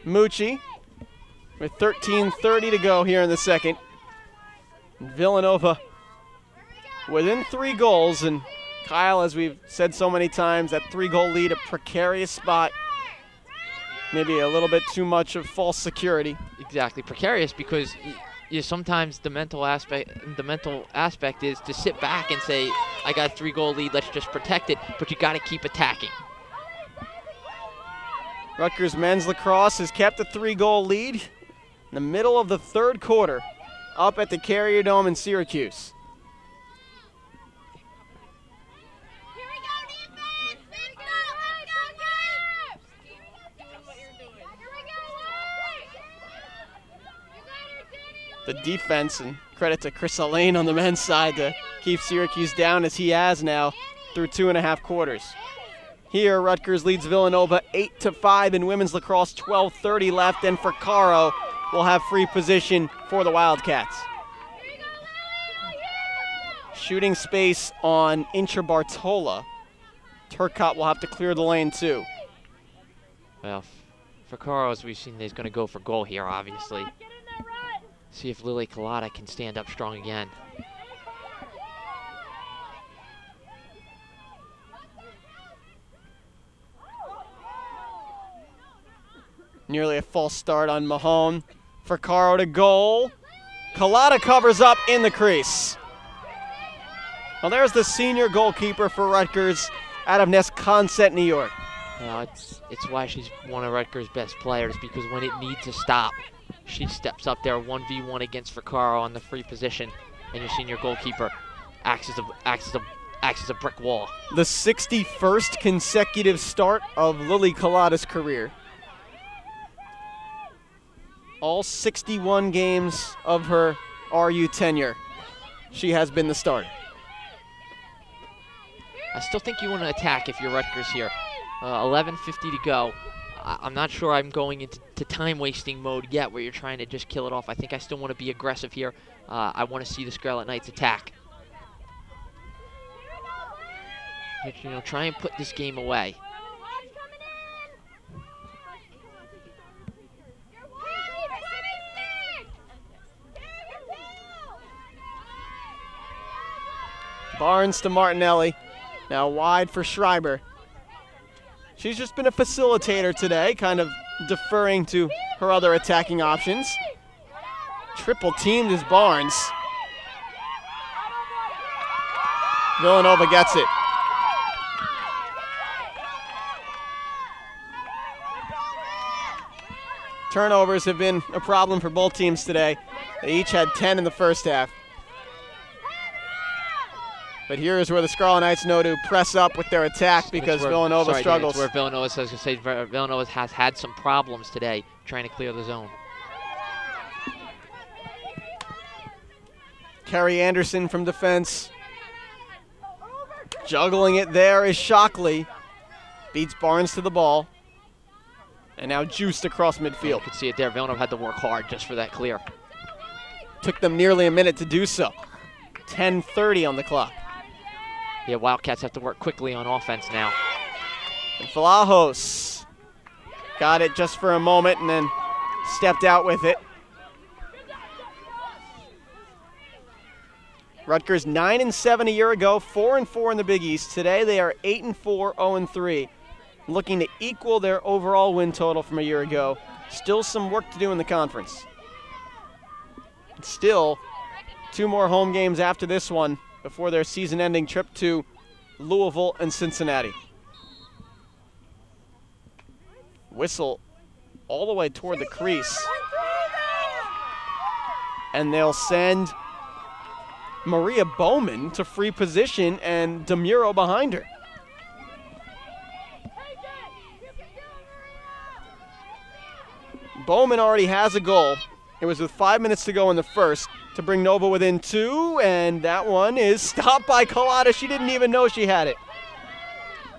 [SPEAKER 1] Mucci with 13:30 to go here in the second. Villanova within 3 goals, and Kyle, as we've said so many times, that 3-goal lead, a precarious spot. Maybe a little bit too much of false security.
[SPEAKER 2] Exactly, precarious because sometimes the mental aspect is to sit back and say, I got a 3-goal lead, let's just protect it, but you got to keep attacking.
[SPEAKER 1] Rutgers men's lacrosse has kept a 3-goal lead in the middle of the third quarter up at the Carrier Dome in Syracuse. The defense, and credit to Chris Allain on the men's side to keep Syracuse down as he has now through 2.5 quarters. Here, Rutgers leads Villanova 8-5 in women's lacrosse, 12:30 left, and Fricaro will have free position for the Wildcats. Shooting space on Incher Bartola. Turcotte will have to clear the lane too.
[SPEAKER 2] Well, Fricaro, as we've seen, is going to go for goal here, obviously. See if Lily Collada can stand up strong again.
[SPEAKER 1] Nearly a false start on Mahone. Fricaro to goal. Collada covers up in the crease. Well, there's the senior goalkeeper for Rutgers out of Nesconset, New York.
[SPEAKER 2] Well, it's why she's one of Rutgers' best players, because when it needs to stop, she steps up there 1v1 against Fricaro on the free position, and your senior goalkeeper acts as a brick wall.
[SPEAKER 1] The 61st consecutive start of Lily Collada's career. All 61 games of her RU tenure, she has been the starter.
[SPEAKER 2] I still think you want to attack if you're Rutgers here. 11:50 to go. I'm not sure I'm going into time-wasting mode yet where you're trying to just kill it off. I think I still want to be aggressive here. I want to see the Scarlet Knights attack. Try and put this game away.
[SPEAKER 1] Barnes to Martinelli. Now wide for Schreiber. She's just been a facilitator today, kind of deferring to her other attacking options. Triple teamed is Barnes. Villanova gets it. Turnovers have been a problem for both teams today. They each had 10 in the first half. But here's where the Scarlet Knights know to press up with their attack because Villanova struggles.
[SPEAKER 2] Where Villanova says to say Villanova has had some problems today trying to clear the zone.
[SPEAKER 1] Kerry Anderson from defense. Juggling it there is Shockley. Beats Barnes to the ball. And now juiced across midfield.
[SPEAKER 2] You can see it there. Villanova had to work hard just for that clear.
[SPEAKER 1] Took them nearly a minute to do so. 10:30 on the clock.
[SPEAKER 2] Yeah, Wildcats have to work quickly on offense now.
[SPEAKER 1] And Falajos got it just for a moment and then stepped out with it. Rutgers 9-7 a year ago, 4-4 in the Big East. Today they are 8-4, 0-3. Looking to equal their overall win total from a year ago. Still some work to do in the conference. Still 2 more home games after this one before their season-ending trip to Louisville and Cincinnati. Whistle all the way toward the crease. And they'll send Maria Bowman to free position and DeMuro behind her. Bowman already has a goal. It was with 5 minutes to go in the first to bring Nova within 2, and that one is stopped by Collada. She didn't even know she had it.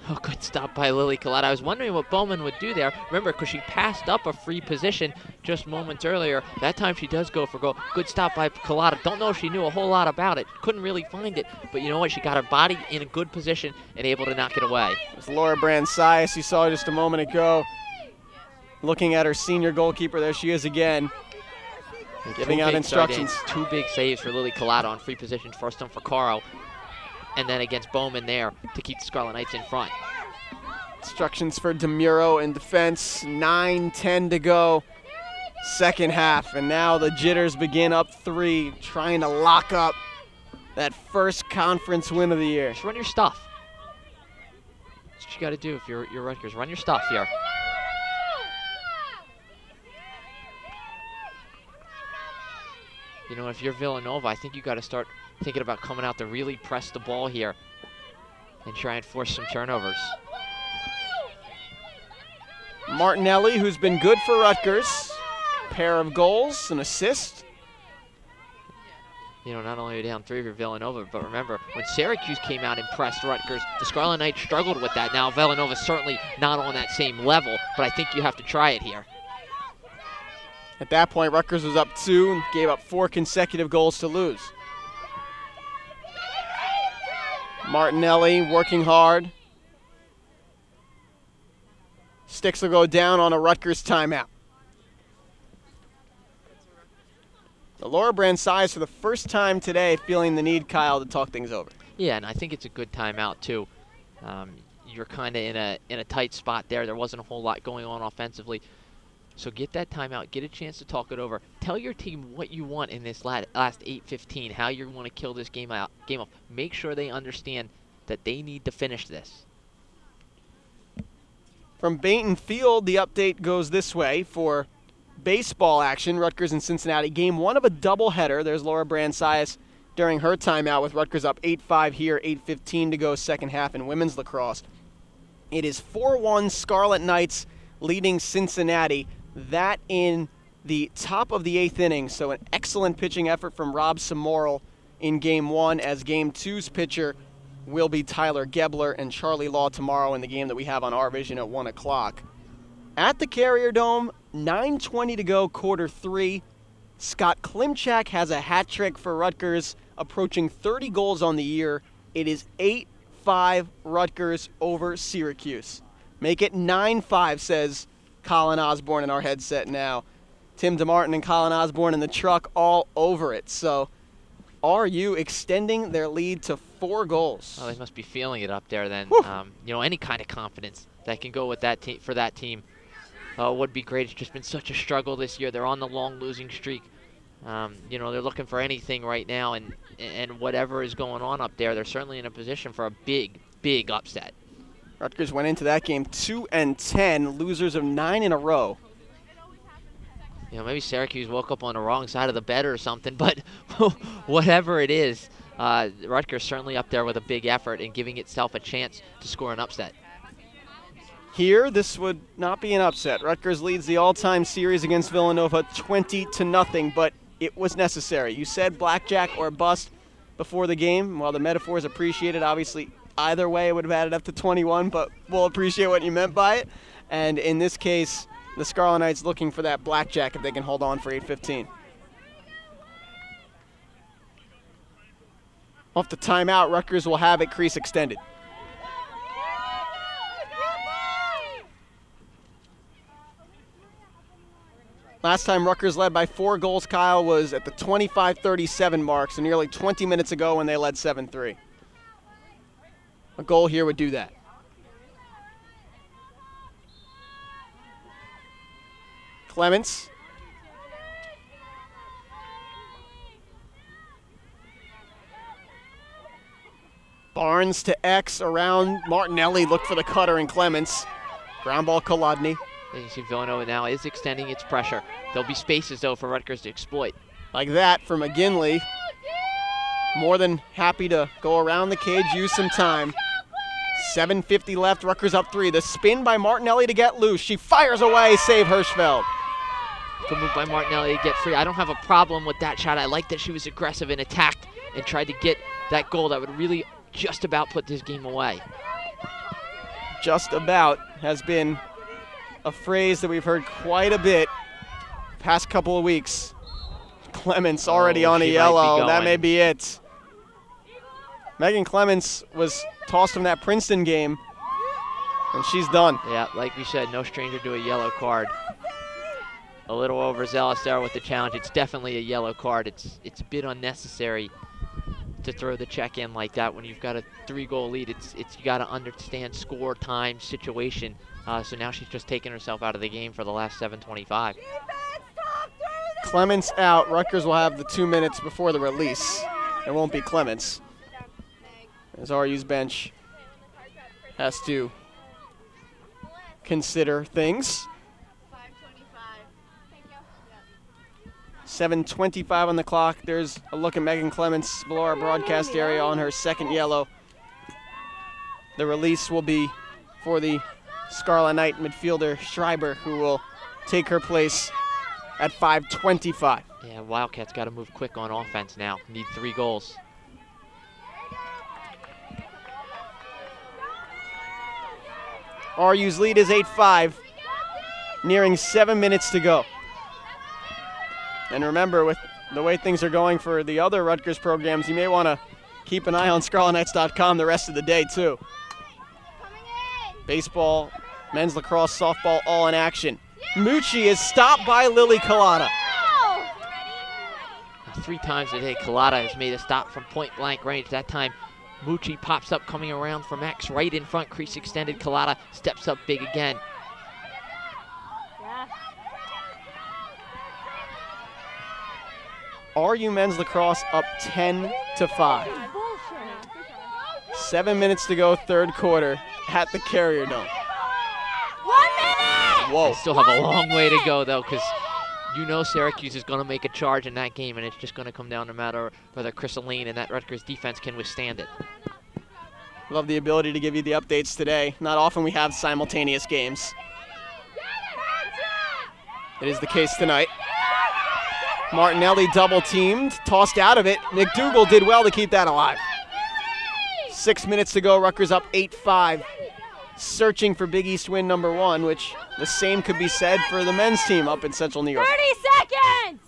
[SPEAKER 2] Oh, good stop by Lily Collada. I was wondering what Bowman would do there. Remember, because she passed up a free position just moments earlier. That time she does go for goal. Good stop by Collada. Don't know if she knew a whole lot about it. Couldn't really find it. But you know what? She got her body in a good position and able to knock it away.
[SPEAKER 1] It's Laura Brand-Sias you saw just a moment ago. Looking at her senior goalkeeper. There she is again. Giving out instructions.
[SPEAKER 2] 2 big saves for Lily Collada on free positions. First one for Caro, and then against Bowman there to keep the Scarlet Knights in front.
[SPEAKER 1] Instructions for DeMuro in defense. 9:10 to go. Second half, and now the jitters begin up 3, trying to lock up that first conference win of the year.
[SPEAKER 2] Just run your stuff. That's what you got to do if you're Rutgers. Run your stuff here. You know, if you're Villanova, I think you got to start thinking about coming out to really press the ball here and try and force some turnovers.
[SPEAKER 1] Martinelli, who's been good for Rutgers. Pair of goals, an assist.
[SPEAKER 2] You know, not only are down 3 for Villanova, but remember, when Syracuse came out and pressed Rutgers, the Scarlet Knights struggled with that. Now, Villanova's certainly not on that same level, but I think you have to try it here.
[SPEAKER 1] At that point, Rutgers was up 2 and gave up 4 consecutive goals to lose. Martinelli working hard. Sticks will go down on a Rutgers timeout. Laura Brand-Sias for the first time today feeling the need, Kyle, to talk things over.
[SPEAKER 2] Yeah, and I think it's a good timeout too. You're kind of in a tight spot there. There wasn't a whole lot going on offensively. So get that timeout, get a chance to talk it over. Tell your team what you want in this last 8:15, how you want to kill this game off. Make sure they understand that they need to finish this.
[SPEAKER 1] From Bainton Field, the update goes this way for baseball action, Rutgers and Cincinnati. Game 1 of a doubleheader. There's Laura Brand-Sias during her timeout with Rutgers up 8-5 here, 8:15 to go second half in women's lacrosse. It is 4-1 Scarlet Knights leading Cincinnati. That in the top of the 8th inning, so an excellent pitching effort from Rob Samorel in Game 1, as Game 2's pitcher will be Tyler Gebler and Charlie Law tomorrow in the game that we have on RVision at 1 o'clock. At the Carrier Dome, 9:20 to go, quarter 3. Scott Klimchak has a hat trick for Rutgers, approaching 30 goals on the year. It is 8-5 Rutgers over Syracuse. Make it 9-5, says Colin Osborne in our headset now. Tim DeMartin and Colin Osborne in the truck all over it. So RU extending their lead to 4 goals.
[SPEAKER 2] Oh, they must be feeling it up there then. You know, any kind of confidence that can go with that for that team would be great. It's just been such a struggle this year. They're on the long losing streak. You know, they're looking for anything right now, and whatever is going on up there, they're certainly in a position for a big, big upset.
[SPEAKER 1] Rutgers went into that game 2-10, losers of 9 in a row.
[SPEAKER 2] You know, maybe Syracuse woke up on the wrong side of the bed or something, but whatever it is, Rutgers certainly up there with a big effort and giving itself a chance to score an upset.
[SPEAKER 1] Here, this would not be an upset. Rutgers leads the all-time series against Villanova 20-0, but it was necessary. You said blackjack or bust before the game. While the metaphor is appreciated, obviously either way it would have added up to 21, but we'll appreciate what you meant by it. And in this case, the Scarlet Knights looking for that blackjack if they can hold on for 8:15. Off the timeout, Rutgers will have it crease extended. Last time Rutgers led by 4 goals, Kyle, was at the 25-37 mark, so nearly 20 minutes ago when they led 7-3. A goal here would do that. Clements. Barnes to X around Martinelli, looked for the cutter, and Clements. Ground ball Kolodny.
[SPEAKER 2] And you see Villanova now is extending its pressure. There'll be spaces, though, for Rutgers to exploit.
[SPEAKER 1] Like that for McGinley. More than happy to go around the cage, use some time. 7:50 left, Rutgers up 3. The spin by Martinelli to get loose. She fires away, save Hirschfeld.
[SPEAKER 2] Good move by Martinelli to get free. I don't have a problem with that shot. I like that she was aggressive and attacked and tried to get that goal that would really just about put this game away.
[SPEAKER 1] Just about has been a phrase that we've heard quite a bit past couple of weeks. Clements already on a yellow. That may be it. Megan Clements was tossed from that Princeton game, and she's done.
[SPEAKER 2] Yeah, like we said, no stranger to a yellow card. A little overzealous there with the challenge. It's definitely a yellow card. It's a bit unnecessary to throw the check in like that when you've got a 3-goal lead. You got to understand score, time, situation. So now she's just taking herself out of the game for the last 7:25.
[SPEAKER 1] Clements out. Rutgers will have the 2 minutes before the release. It won't be Clements, as RU's bench has to consider things. 7:25 on the clock. There's a look at Megan Clements below our broadcast area on her second yellow. The release will be for the Scarlet Knight midfielder Schreiber, who will take her place at 5:25.
[SPEAKER 2] Yeah, Wildcats got to move quick on offense now. Need 3 goals.
[SPEAKER 1] RU's lead is 8-5, nearing 7 minutes to go. And remember, with the way things are going for the other Rutgers programs, you may want to keep an eye on ScarletKnights.com the rest of the day, too. Baseball, men's lacrosse, softball, all in action. Mucci is stopped by Lily Collada.
[SPEAKER 2] 3 times today, Collada has made a stop from point-blank range. That time, Mucci pops up coming around from X right in front, crease extended. Collada steps up big again.
[SPEAKER 1] RU men's lacrosse up 10-5. 7 minutes to go, third quarter at the Carrier Dome.
[SPEAKER 3] 1 minute!
[SPEAKER 1] Whoa.
[SPEAKER 2] They still have a long way to go, though, because you know Syracuse is going to make a charge in that game, and it's just going to come down no matter whether Chris Aline and that Rutgers defense can withstand it.
[SPEAKER 1] Love the ability to give you the updates today. Not often we have simultaneous games. It is the case tonight. Martinelli double-teamed, tossed out of it. McDougal did well to keep that alive. 6 minutes to go, Rutgers up 8-5. Searching for Big East win number 1, which the same could be said for the men's team up in Central New York.
[SPEAKER 3] 30 seconds!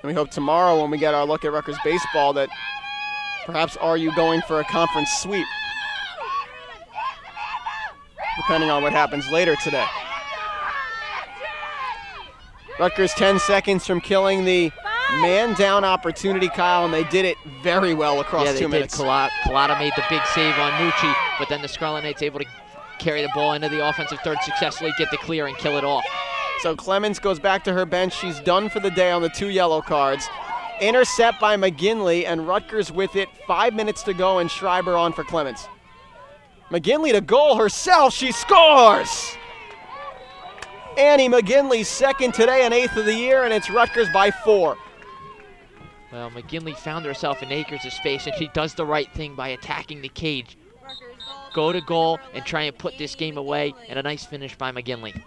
[SPEAKER 1] And we hope tomorrow when we get our look at Rutgers baseball that perhaps RU going for a conference sweep, depending on what happens later today. Rutgers 10 seconds from killing the man-down opportunity, Kyle, and they did it very well across 2 minutes.
[SPEAKER 2] Collada made the big save on Mucci, but then the Scarlet Knights able to carry the ball into the offensive third successfully, get the clear, and kill it off.
[SPEAKER 1] So Clements goes back to her bench. She's done for the day on the 2 yellow cards. Intercept by McGinley, and Rutgers with it. 5 minutes to go, and Schreiber on for Clements. McGinley to goal herself. She scores! Annie McGinley, second today and 8th of the year, and it's Rutgers by 4.
[SPEAKER 2] Well, McGinley found herself in acres of space, and she does the right thing by attacking the cage. Go to goal and try and put this game away, and a nice finish by McGinley.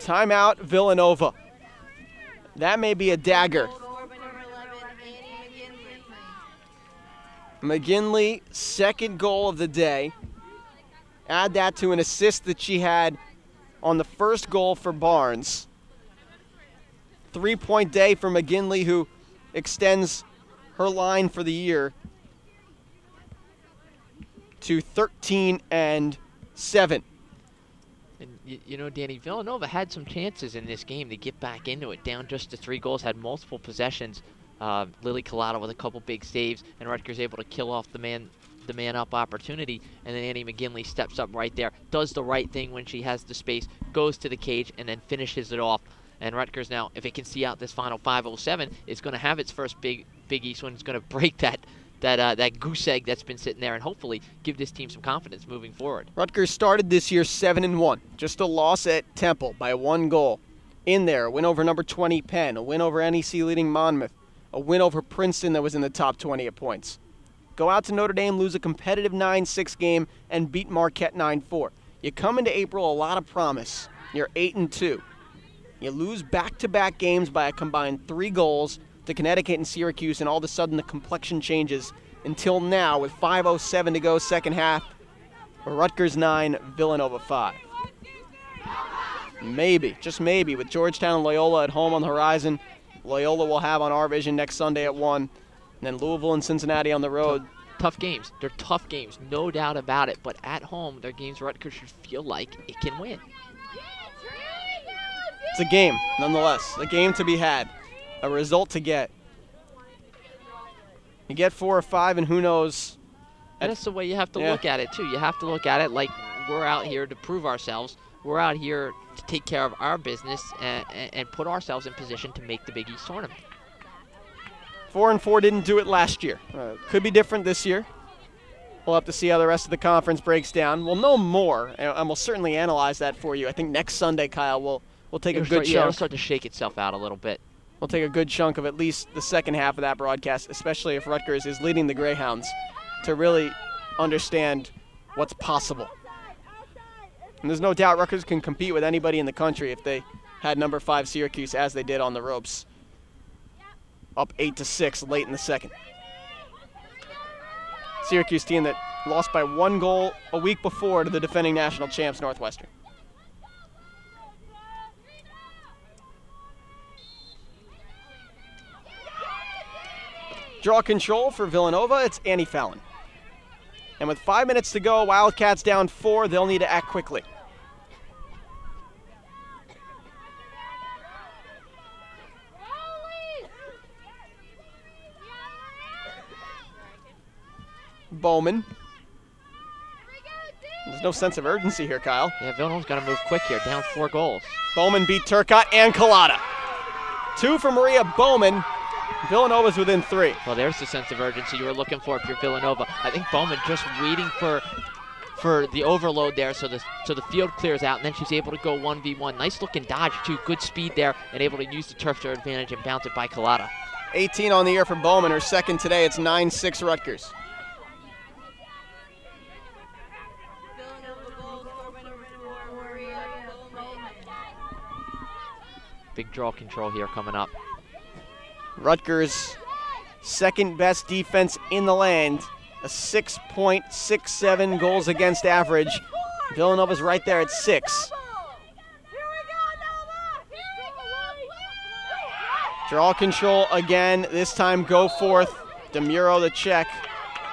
[SPEAKER 1] Timeout, Villanova. That may be a dagger. McGinley, second goal of the day. Add that to an assist that she had on the first goal for Barnes. 3-point day for McGinley, who extends her line for the year to 13-7.
[SPEAKER 2] And you know, Danny, Villanova had some chances in this game to get back into it, down just to 3 goals, had multiple possessions. Lily Collada with a couple big saves, and Rutgers able to kill off the man-up opportunity, and then Annie McGinley steps up right there, does the right thing when she has the space, goes to the cage, and then finishes it off. And Rutgers now, if it can see out this final 5:07, is going to have its first Big East win. It's going to break that goose egg that's been sitting there and hopefully give this team some confidence moving forward.
[SPEAKER 1] Rutgers started this year 7-1, just a loss at Temple by 1 goal. In there, a win over number 20 Penn, a win over NEC leading Monmouth, a win over Princeton that was in the top 20 at points. Go out to Notre Dame, lose a competitive 9-6 game, and beat Marquette 9-4. You come into April a lot of promise. You're 8-2. You lose back-to-back games by a combined 3 goals to Connecticut and Syracuse, and all of a sudden the complexion changes until now with 5:07 to go second half. Rutgers 9, Villanova 5. Maybe, just maybe, with Georgetown and Loyola at home on the horizon, Loyola will have on RVision next Sunday at 1, and then Louisville and Cincinnati on the road.
[SPEAKER 2] Tough games. They're tough games, no doubt about it. But at home, they're games Rutgers should feel like it can win.
[SPEAKER 1] It's a game, nonetheless. A game to be had. A result to get. You get 4 or 5, and who knows.
[SPEAKER 2] And that's the way you have to look at it, too. You have to look at it like we're out here to prove ourselves. We're out here to take care of our business and put ourselves in position to make the Big East tournament.
[SPEAKER 1] 4-4 didn't do it last year. Could be different this year. We'll have to see how the rest of the conference breaks down. We'll know more, and we'll certainly analyze that for you. I think next Sunday, Kyle, we'll take a good chunk.
[SPEAKER 2] Yeah, it'll start to shake itself out a little bit.
[SPEAKER 1] We'll take a good chunk of at least the second half of that broadcast, especially if Rutgers is leading the Greyhounds, to really understand what's possible. And there's no doubt Rutgers can compete with anybody in the country if they had number 5 Syracuse as they did on the ropes. Up 8-6 late in the second. Syracuse team that lost by 1 goal a week before to the defending national champs Northwestern. Draw control for Villanova, it's Annie Fallon. And with 5 minutes to go, Wildcats down 4, they'll need to act quickly. Bowman. There's no sense of urgency here, Kyle.
[SPEAKER 2] Yeah, Villanova's got to move quick here, down 4 goals.
[SPEAKER 1] Bowman beat Turcotte and Collada. 2 for Maria Bowman. Villanova's within 3.
[SPEAKER 2] Well, there's the sense of urgency you were looking for if you're Villanova. I think Bowman just waiting for the overload there so the field clears out, and then she's able to go 1v1. Nice looking dodge, too. Good speed there, and able to use the turf to her advantage and bounce it by Collada.
[SPEAKER 1] 18 on the year for Bowman. Her second today. It's 9-6 Rutgers.
[SPEAKER 2] Big draw control here coming up.
[SPEAKER 1] Rutgers' second best defense in the land, a 6.67 goals against average. Villanova's right there at 6. Draw control again, this time go forth. DeMuro the check,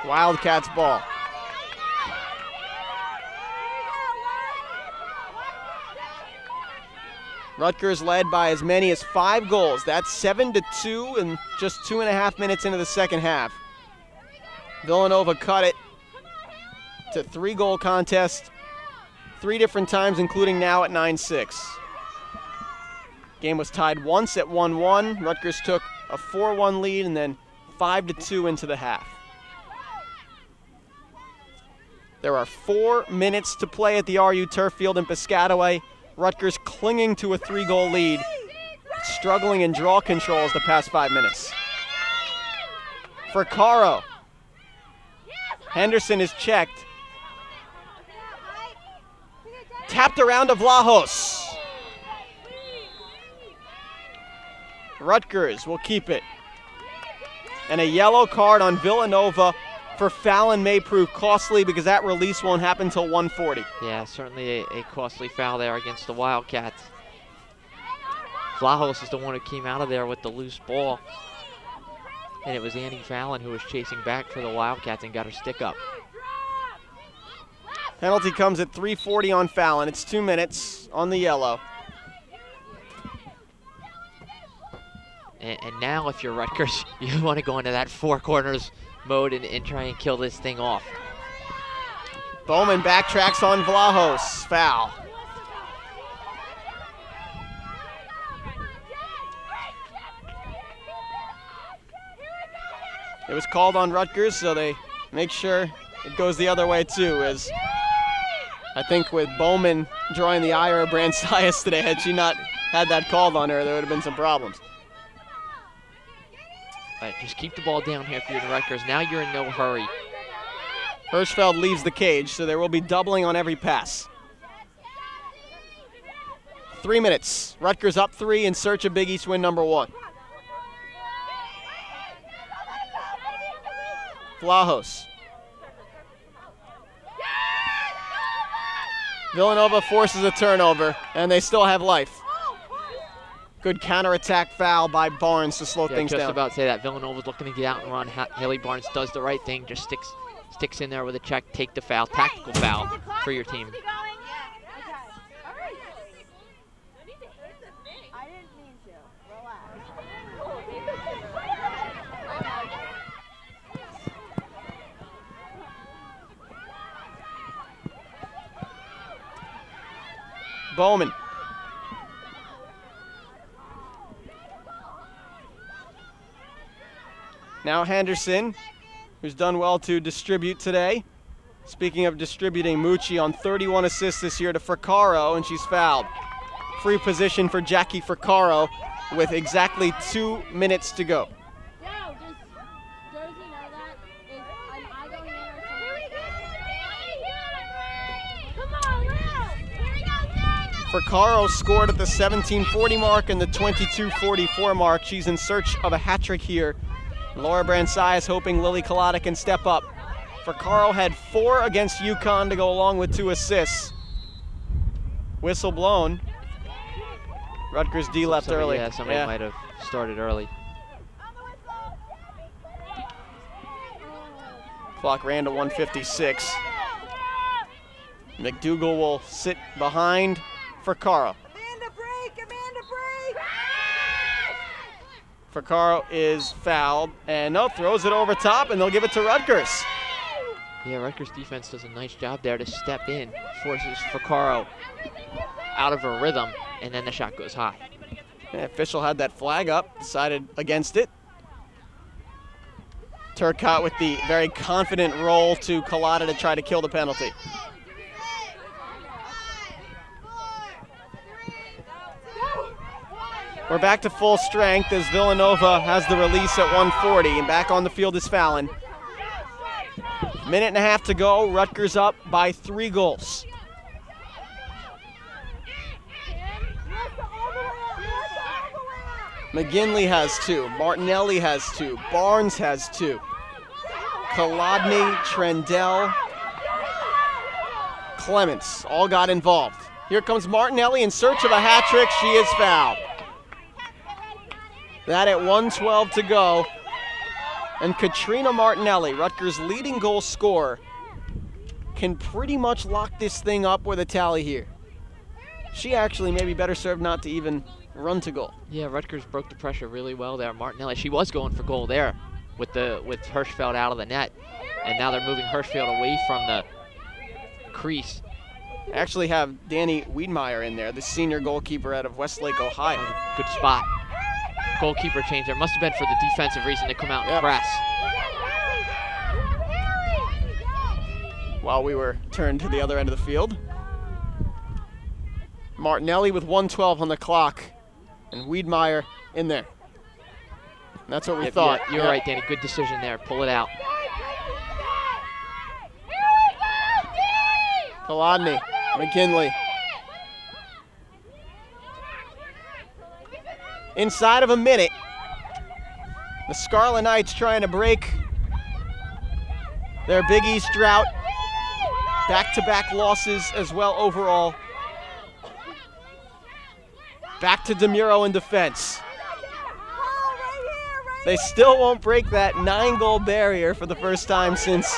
[SPEAKER 1] Wildcats ball. Rutgers led by as many as 5 goals. That's 7-2 in just 2.5 minutes into the second half. Villanova cut it to 3-goal contest 3 different times, including now at 9-6. Game was tied once at 1-1. Rutgers took a 4-1 lead and then 5-2 into the half. There are 4 minutes to play at the RU Turf Field in Piscataway. Rutgers clinging to a 3-goal lead, struggling in draw controls the past 5 minutes. For Caro, Henderson is checked. Tapped around to Vlahos. Rutgers will keep it. And a yellow card on Villanova for Fallon may prove costly because that release won't happen until 1:40.
[SPEAKER 2] Yeah, certainly a costly foul there against the Wildcats. Vlahos is the one who came out of there with the loose ball. And it was Annie Fallon who was chasing back for the Wildcats and got her stick up.
[SPEAKER 1] Penalty comes at 3:40 on Fallon. It's 2 minutes on the yellow.
[SPEAKER 2] And now if you're Rutgers, you want to go into that 4 corners mode and try and kill this thing off.
[SPEAKER 1] Bowman backtracks on Vlahos. Foul. It was called on Rutgers, so they make sure it goes the other way too, as I think with Bowman drawing the ire of Bransias today, had she not had that called on her, there would have been some problems.
[SPEAKER 2] All right, just keep the ball down here for your Rutgers. Now you're in no hurry.
[SPEAKER 1] Hirschfeld leaves the cage, so there will be doubling on every pass. 3 minutes. Rutgers up 3 in search of Big East win number 1. Vlahos. Villanova forces a turnover, and they still have life. Good counterattack foul by Barnes to slow things down.
[SPEAKER 2] Just about to say that. Villanova's looking to get out and run. Haley Barnes does the right thing, just sticks in there with a check, take the foul, tactical foul for your team.
[SPEAKER 1] Bowman. Now Henderson, who's done well to distribute today. Speaking of distributing, Mucci on 31 assists this year to Fracaro, and she's fouled. Free position for Jackie Fracaro with exactly 2 minutes to go. Fracaro scored at the 17:40 mark and the 22:44 mark. She's in search of a hat trick here. Laura Bransias hoping Lily Collada can step up. Fracaro had 4 against UConn to go along with 2 assists. Whistle blown. Rutgers D left early.
[SPEAKER 2] Yeah, somebody might have started early.
[SPEAKER 1] Clock ran to 1:56. McDougal will sit behind Fracaro.
[SPEAKER 4] Amanda break!
[SPEAKER 1] Fracaro is fouled, and throws it over top, and they'll give it to Rutgers.
[SPEAKER 2] Yeah, Rutgers defense does a nice job there to step in, forces Fracaro out of her rhythm, and then the shot goes high.
[SPEAKER 1] Yeah, official had that flag up, decided against it. Turcotte with the very confident roll to Collada to try to kill the penalty. We're back to full strength as Villanova has the release at 1:40, and back on the field is Fallon. Minute and a half to go. Rutgers up by 3 goals. McGinley has 2. Martinelli has 2. Barnes has 2. Kolodny, Trendell, Clements all got involved. Here comes Martinelli in search of a hat trick. She is fouled. That at 1:12 to go. And Katrina Martinelli, Rutgers' leading goal scorer, can pretty much lock this thing up with a tally here. She actually may be better served not to even run to goal.
[SPEAKER 2] Yeah, Rutgers broke the pressure really well there. Martinelli, she was going for goal there with Hirschfeld out of the net. And now they're moving Hirschfeld away from the crease.
[SPEAKER 1] Actually have Danny Wiedmeyer in there, the senior goalkeeper out of Westlake, Ohio.
[SPEAKER 2] Good spot. Goalkeeper change there. Must have been for the defensive reason to come out and press.
[SPEAKER 1] while we were turned to the other end of the field. Martinelli with 1:12 on the clock, and Wiedmeyer in there. And that's what we thought.
[SPEAKER 2] You're right, Danny. Good decision there. Pull it out.
[SPEAKER 1] Kolodny, McKinley. Inside of a minute, the Scarlet Knights trying to break their Big East drought. Back-to-back losses as well overall. Back to DeMuro in defense. They still won't break that 9-goal barrier for the first time since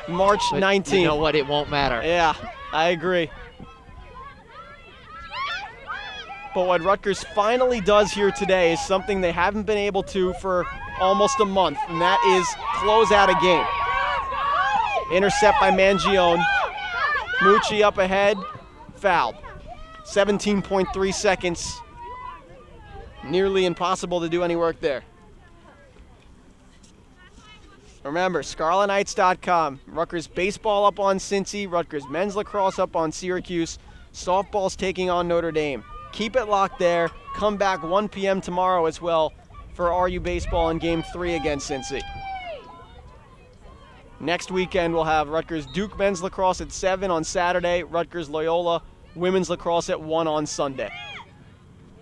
[SPEAKER 1] March 19th.
[SPEAKER 2] You know what? It won't matter.
[SPEAKER 1] Yeah, I agree. But what Rutgers finally does here today is something they haven't been able to for almost a month, and that is close out a game. Intercept by Mangione. Mucci up ahead, fouled. 17.3 seconds. Nearly impossible to do any work there. Remember, ScarletKnights.com. Rutgers baseball up on Cincy. Rutgers men's lacrosse up on Syracuse. Softball's taking on Notre Dame. Keep it locked there. Come back 1 p.m. tomorrow as well for RU baseball in Game 3 against Cincy. Next weekend we'll have Rutgers Duke men's lacrosse at 7 on Saturday. Rutgers Loyola women's lacrosse at 1 on Sunday.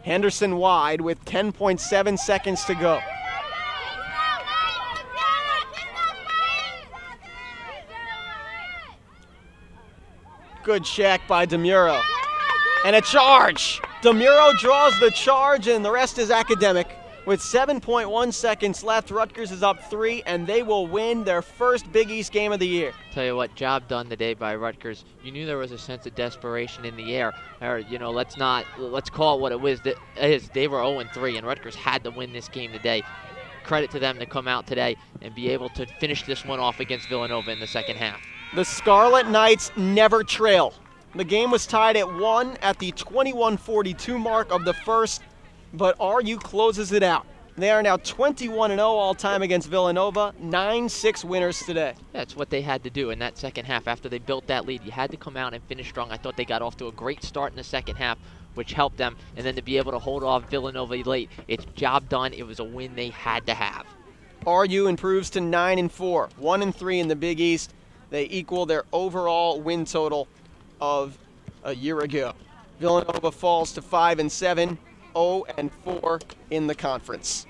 [SPEAKER 1] Henderson wide with 10.7 seconds to go. Good check by DeMuro. And a charge. DeMuro draws the charge, and the rest is academic. With 7.1 seconds left, Rutgers is up 3, and they will win their first Big East game of the year.
[SPEAKER 2] Tell you what, job done today by Rutgers. You knew there was a sense of desperation in the air. Or, you know, let's call it what it was. They were 0-3, and Rutgers had to win this game today. Credit to them to come out today and be able to finish this one off against Villanova in the second half.
[SPEAKER 1] The Scarlet Knights never trail. The game was tied at 1 at the 21:42 mark of the first, but RU closes it out. They are now 21-0 all-time against Villanova, 9-6 winners today.
[SPEAKER 2] That's what they had to do in that second half after they built that lead. You had to come out and finish strong. I thought they got off to a great start in the second half, which helped them, and then to be able to hold off Villanova late, it's job done. It was a win they had to have.
[SPEAKER 1] RU improves to 9-4, 1-3 in the Big East. They equal their overall win total of a year ago. Villanova falls to 5-7, 0-4 in the conference.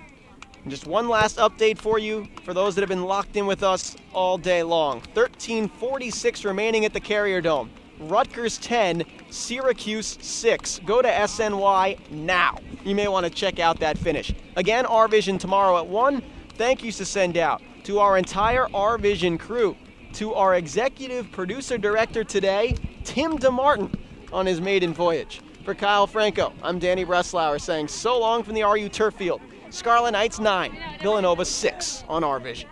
[SPEAKER 1] And just one last update for you, for those that have been locked in with us all day long. 13:46 remaining at the Carrier Dome. Rutgers 10, Syracuse 6. Go to SNY now. You may want to check out that finish. Again, RVision tomorrow at 1. Thank yous to send out to our entire RVision crew, to our executive producer director today, Tim DeMartin, on his maiden voyage. For Kyle Franco, I'm Danny Breslauer saying so long from the RU turf field. Scarlet Knights 9, Villanova 6 on RVision.